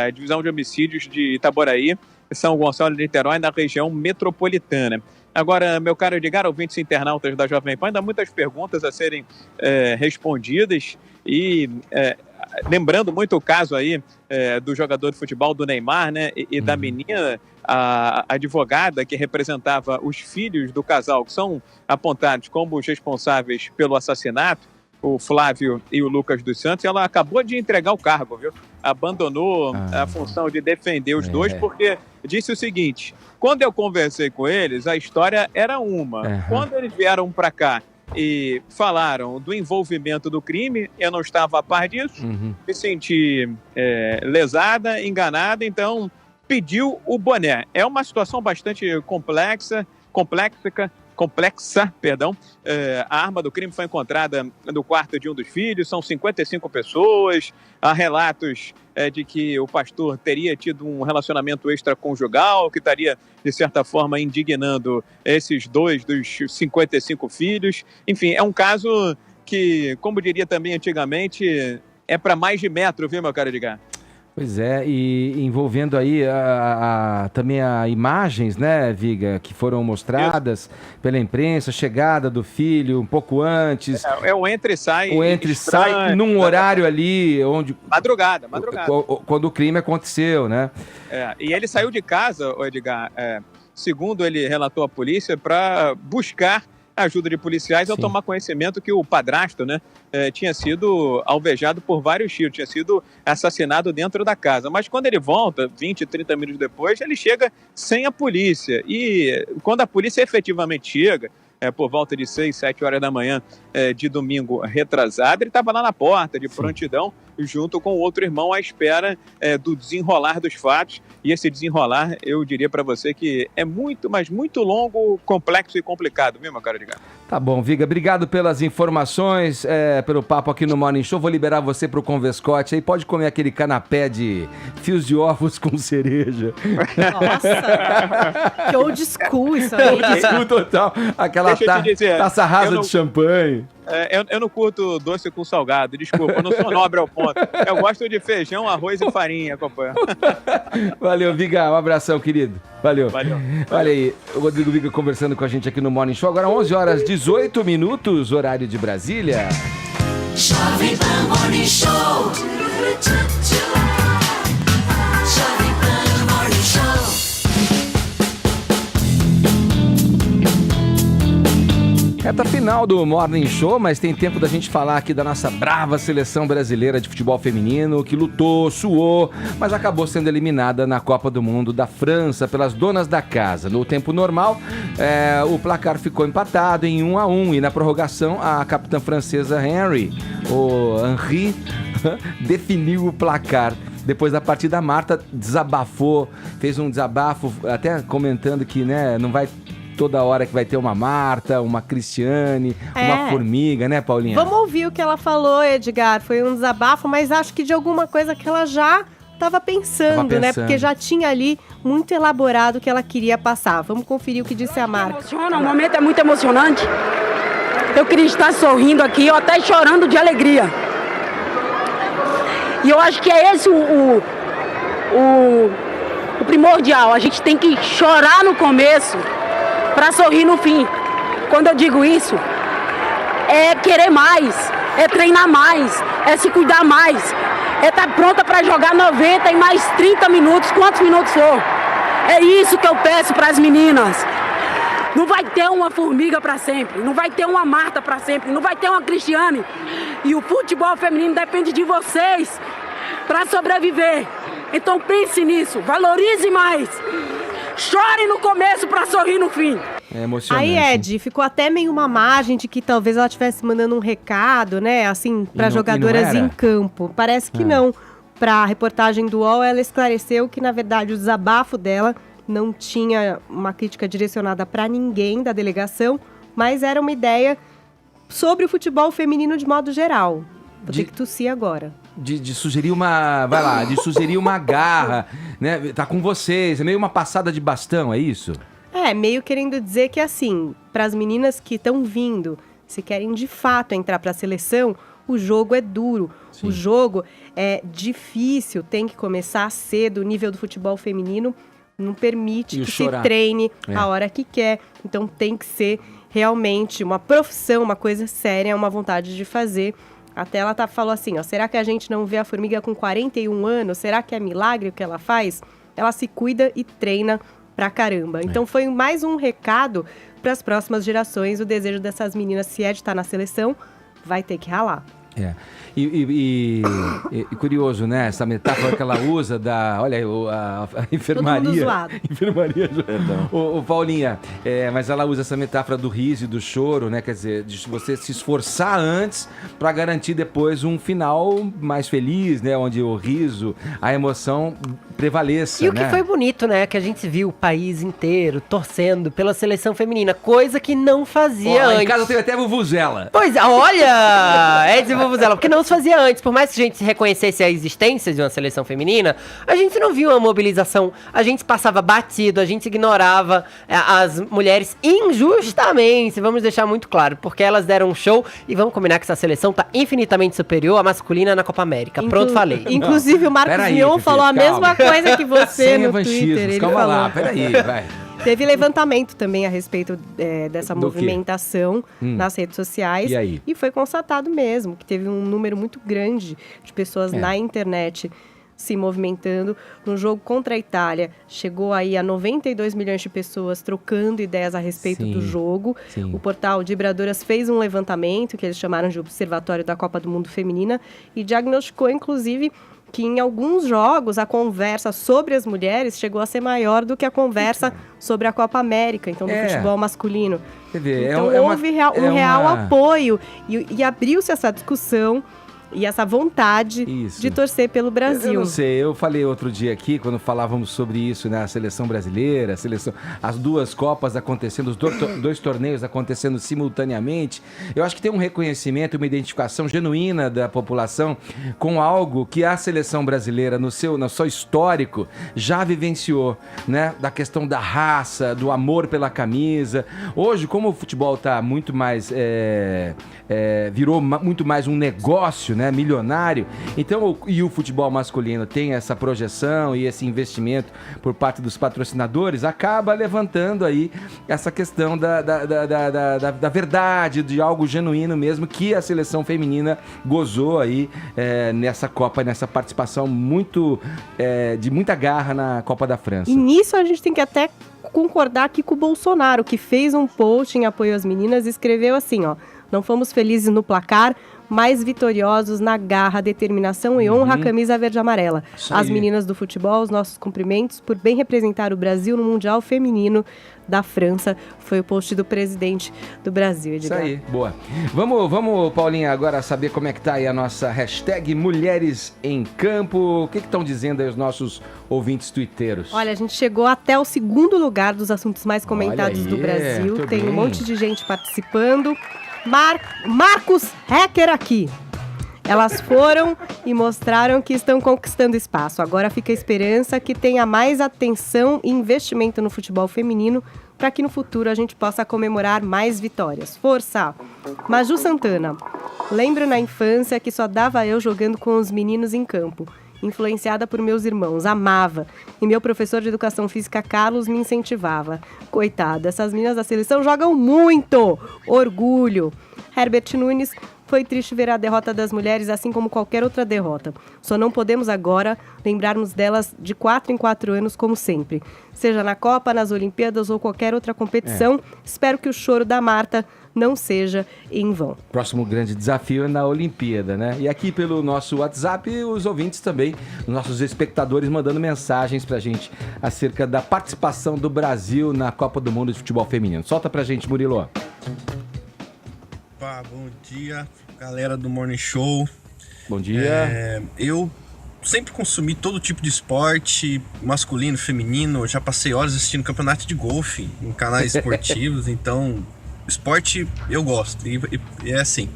a Divisão de Homicídios de Itaboraí, São Gonçalo de Niterói, na região metropolitana. Agora, meu caro Edgar, ouvintes internautas da Jovem Pan, ainda muitas perguntas a serem respondidas e... lembrando muito o caso aí do jogador de futebol do Neymar, né, e da menina, a advogada que representava os filhos do casal, que são apontados como os responsáveis pelo assassinato, o Flávio e o Lucas dos Santos, ela acabou de entregar o cargo, viu? Abandonou a função de defender os dois, porque disse o seguinte: quando eu conversei com eles, a história era uma. Quando eles vieram para cá e falaram do envolvimento do crime, eu não estava a par disso, me senti lesada, enganada, então pediu o boné. É uma situação bastante complexa. A arma do crime foi encontrada no quarto de um dos filhos, são 55 pessoas, há relatos de que o pastor teria tido um relacionamento extraconjugal, que estaria, de certa forma, indignando esses dois dos 55 filhos. Enfim, é um caso que, como diria também antigamente, é para mais de metro, viu, meu caro Edgar? Pois é, e envolvendo aí também imagens, né, Viga, que foram mostradas pela imprensa, chegada do filho um pouco antes. É o entra e sai. O entra e sai num horário ali onde... Madrugada. Quando o crime aconteceu, né? E ele saiu de casa, Edgar, segundo ele relatou à polícia, para buscar ajuda de policiais ao tomar conhecimento que o padrasto, né, tinha sido alvejado por vários tiros, tinha sido assassinado dentro da casa. Mas quando ele volta, 20, 30 minutos depois, ele chega sem a polícia. E quando a polícia efetivamente chega, por volta de 6, 7 horas da manhã de domingo retrasado. Ele estava lá na porta, de prontidão, junto com o outro irmão, à espera do desenrolar dos fatos. E esse desenrolar, eu diria para você que é muito, mas muito longo, complexo e complicado, viu, meu caro Edgar? Tá bom, Viga, obrigado pelas informações, pelo papo aqui no Morning Show. Vou liberar você pro Convescote aí, pode comer aquele canapé de fios de ovos com cereja. Nossa, que old school isso aí. Old school total, aquela taça rasa de champanhe. Eu não curto doce com salgado, desculpa, eu não sou nobre ao ponto. Eu gosto de feijão, arroz e farinha, companheiro. Valeu, Viga, um abração, querido. Valeu. Olha aí, o Rodrigo Viga conversando com a gente aqui no Morning Show. Agora 11 horas 18 minutos, horário de Brasília. Jovem Pan Morning Show. Jovem Pan Morning Show. Reta final do Morning Show, mas tem tempo da gente falar aqui da nossa brava seleção brasileira de futebol feminino, que lutou, suou, mas acabou sendo eliminada na Copa do Mundo da França pelas donas da casa. No tempo normal, o placar ficou empatado em 1-1 e na prorrogação a capitã francesa Henry definiu o placar. Depois da partida, a Marta desabafou, fez um desabafo, até comentando que não vai toda hora que vai ter uma Marta, uma Cristiane, uma Formiga, né, Paulinha? Vamos ouvir o que ela falou, Edgar. Foi um desabafo, mas acho que de alguma coisa que ela já estava pensando, né? Porque já tinha ali muito elaborado o que ela queria passar. Vamos conferir o que disse a Marta. O momento é muito emocionante. Eu queria estar sorrindo aqui, ou até chorando de alegria. E eu acho que é esse o primordial. A gente tem que chorar no começo para sorrir no fim. Quando eu digo isso, é querer mais, é treinar mais, é se cuidar mais, é estar pronta para jogar 90 e mais 30 minutos, quantos minutos for. É isso que eu peço para as meninas. Não vai ter uma Formiga para sempre, não vai ter uma Marta para sempre, não vai ter uma Cristiane. E o futebol feminino depende de vocês para sobreviver. Então pense nisso, valorize mais. Chore no começo pra sorrir no fim. É emocionante. Aí, Ed, ficou até meio uma margem de que talvez ela estivesse mandando um recado, né, assim, para jogadoras em campo. Parece que não. Pra reportagem do UOL, ela esclareceu que, na verdade, o desabafo dela não tinha uma crítica direcionada para ninguém da delegação, mas era uma ideia sobre o futebol feminino de modo geral. Vou ter que tossir agora. De sugerir uma... Vai lá, de sugerir uma garra, né? Tá com vocês, é meio uma passada de bastão, é isso? Meio querendo dizer que, assim, para as meninas que estão vindo, se querem de fato entrar para a seleção, o jogo é duro. Sim. O jogo é difícil, tem que começar cedo. O nível do futebol feminino não permite que se treine a hora que quer. Então tem que ser realmente uma profissão, uma coisa séria, uma vontade de fazer. Até ela falou assim, ó, será que a gente não vê a Formiga com 41 anos? Será que é milagre o que ela faz? Ela se cuida e treina pra caramba. Então foi mais um recado para as próximas gerações. O desejo dessas meninas, se é de estar na seleção, vai ter que ralar. E curioso, né? Essa metáfora que ela usa da... Olha aí, a enfermaria. Todo mundo zoado. Enfermaria. O Paulinha, mas ela usa essa metáfora do riso e do choro, né? Quer dizer, de você se esforçar antes para garantir depois um final mais feliz, né? Onde o riso, a emoção prevaleça, E o que foi bonito, né? Que a gente viu o país inteiro torcendo pela seleção feminina, coisa que não fazia antes. Em casa teve até vuvuzela. Pois é, olha! Vuvuzela, porque não se fazia antes. Por mais que a gente reconhecesse a existência de uma seleção feminina, a gente não viu uma mobilização, a gente passava batido, a gente ignorava as mulheres injustamente, vamos deixar muito claro, porque elas deram um show e vamos combinar que essa seleção tá infinitamente superior à masculina na Copa América. Pronto, falei. Inclusive o Marcos Mion falou a mesma coisa que você no Twitter. Ele calma falou. lá, peraí, vai. Teve levantamento também a respeito dessa movimentação nas redes sociais. E aí? E foi constatado mesmo que teve um número muito grande de pessoas na internet se movimentando. No jogo contra a Itália, chegou aí a 92 milhões de pessoas trocando ideias a respeito do jogo. Sim. O portal Vibradoras fez um levantamento, que eles chamaram de Observatório da Copa do Mundo Feminina, e diagnosticou, inclusive, que em alguns jogos a conversa sobre as mulheres chegou a ser maior do que a conversa sobre a Copa América, então do futebol masculino. Quer ver, Então houve um real apoio e abriu-se essa discussão e essa vontade de torcer pelo Brasil. Eu não sei, eu falei outro dia aqui, quando falávamos sobre isso, né? A seleção brasileira, as duas Copas acontecendo, os dois torneios acontecendo simultaneamente. Eu acho que tem um reconhecimento, uma identificação genuína da população com algo que a seleção brasileira, no seu histórico, já vivenciou, né? Da questão da raça, do amor pela camisa. Hoje, como o futebol está muito mais... virou muito mais um negócio, né, milionário. Então, e o futebol masculino tem essa projeção e esse investimento por parte dos patrocinadores, acaba levantando aí essa questão da verdade, de algo genuíno mesmo, que a seleção feminina gozou aí nessa Copa, nessa participação de muita garra na Copa da França. E nisso a gente tem que até concordar aqui com o Bolsonaro, que fez um post em apoio às meninas e escreveu assim, ó: não fomos felizes no placar, mais vitoriosos na garra, determinação e honra à camisa verde e amarela. As meninas do futebol, os nossos cumprimentos por bem representar o Brasil no Mundial Feminino da França. Foi o post do presidente do Brasil, Edgar. Isso aí, boa. Vamos, Paulinha, agora saber como é que tá aí a nossa hashtag Mulheres em Campo. O que estão dizendo aí os nossos ouvintes tuiteiros? Olha, a gente chegou até o 2º lugar dos assuntos mais comentados do Brasil. Tem um monte de gente participando. Marcos Hacker aqui. Elas foram e mostraram que estão conquistando espaço. Agora fica a esperança que tenha mais atenção e investimento no futebol feminino para que no futuro a gente possa comemorar mais vitórias. Força! Maju Santana. Lembro na infância que só dava eu jogando com os meninos em campo. Influenciada por meus irmãos, amava. E meu professor de educação física, Carlos, me incentivava. Coitado, essas meninas da seleção jogam muito! Orgulho! Herbert Nunes, foi triste ver a derrota das mulheres, assim como qualquer outra derrota. Só não podemos agora lembrarmos delas de 4 em 4 anos, como sempre. Seja na Copa, nas Olimpíadas ou qualquer outra competição, espero que o choro da Marta não seja em vão. Próximo grande desafio é na Olimpíada, né? E aqui pelo nosso WhatsApp, os ouvintes também, os nossos espectadores mandando mensagens pra gente acerca da participação do Brasil na Copa do Mundo de Futebol Feminino. Solta pra gente, Murilo. Opa, bom dia, galera do Morning Show. Bom dia. Eu sempre consumi todo tipo de esporte, masculino, feminino. Já passei horas assistindo campeonato de golfe em canais esportivos, então... esporte eu gosto, e é assim.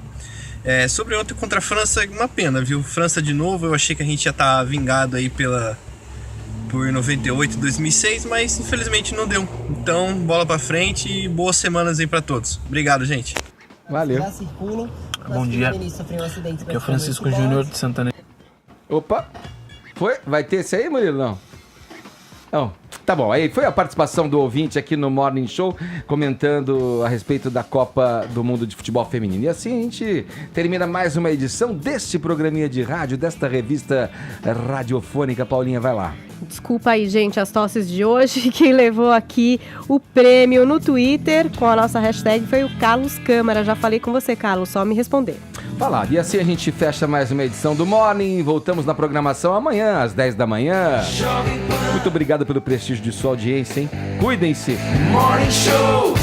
Sobre ontem contra a França, uma pena, viu? França de novo, eu achei que a gente ia estar vingado aí por 98, 2006, mas infelizmente não deu. Então, bola pra frente e boas semanas aí pra todos. Obrigado, gente. Valeu. Bom dia. Aqui é o Francisco Júnior de Santana. Opa, foi? Vai ter esse aí, Murilo? Não. Não. Tá bom, aí foi a participação do ouvinte aqui no Morning Show, comentando a respeito da Copa do Mundo de Futebol Feminino. E assim a gente termina mais uma edição deste programinha de rádio, desta revista radiofônica. Paulinha, vai lá. Desculpa aí, gente, as tosses de hoje. Quem levou aqui o prêmio no Twitter com a nossa hashtag foi o Carlos Câmara. Já falei com você, Carlos, só me responder. Falado. E assim a gente fecha mais uma edição do Morning. Voltamos na programação amanhã, às 10 da manhã. Muito obrigado pelo prestígio de sua audiência, hein? Cuidem-se. Morning Show.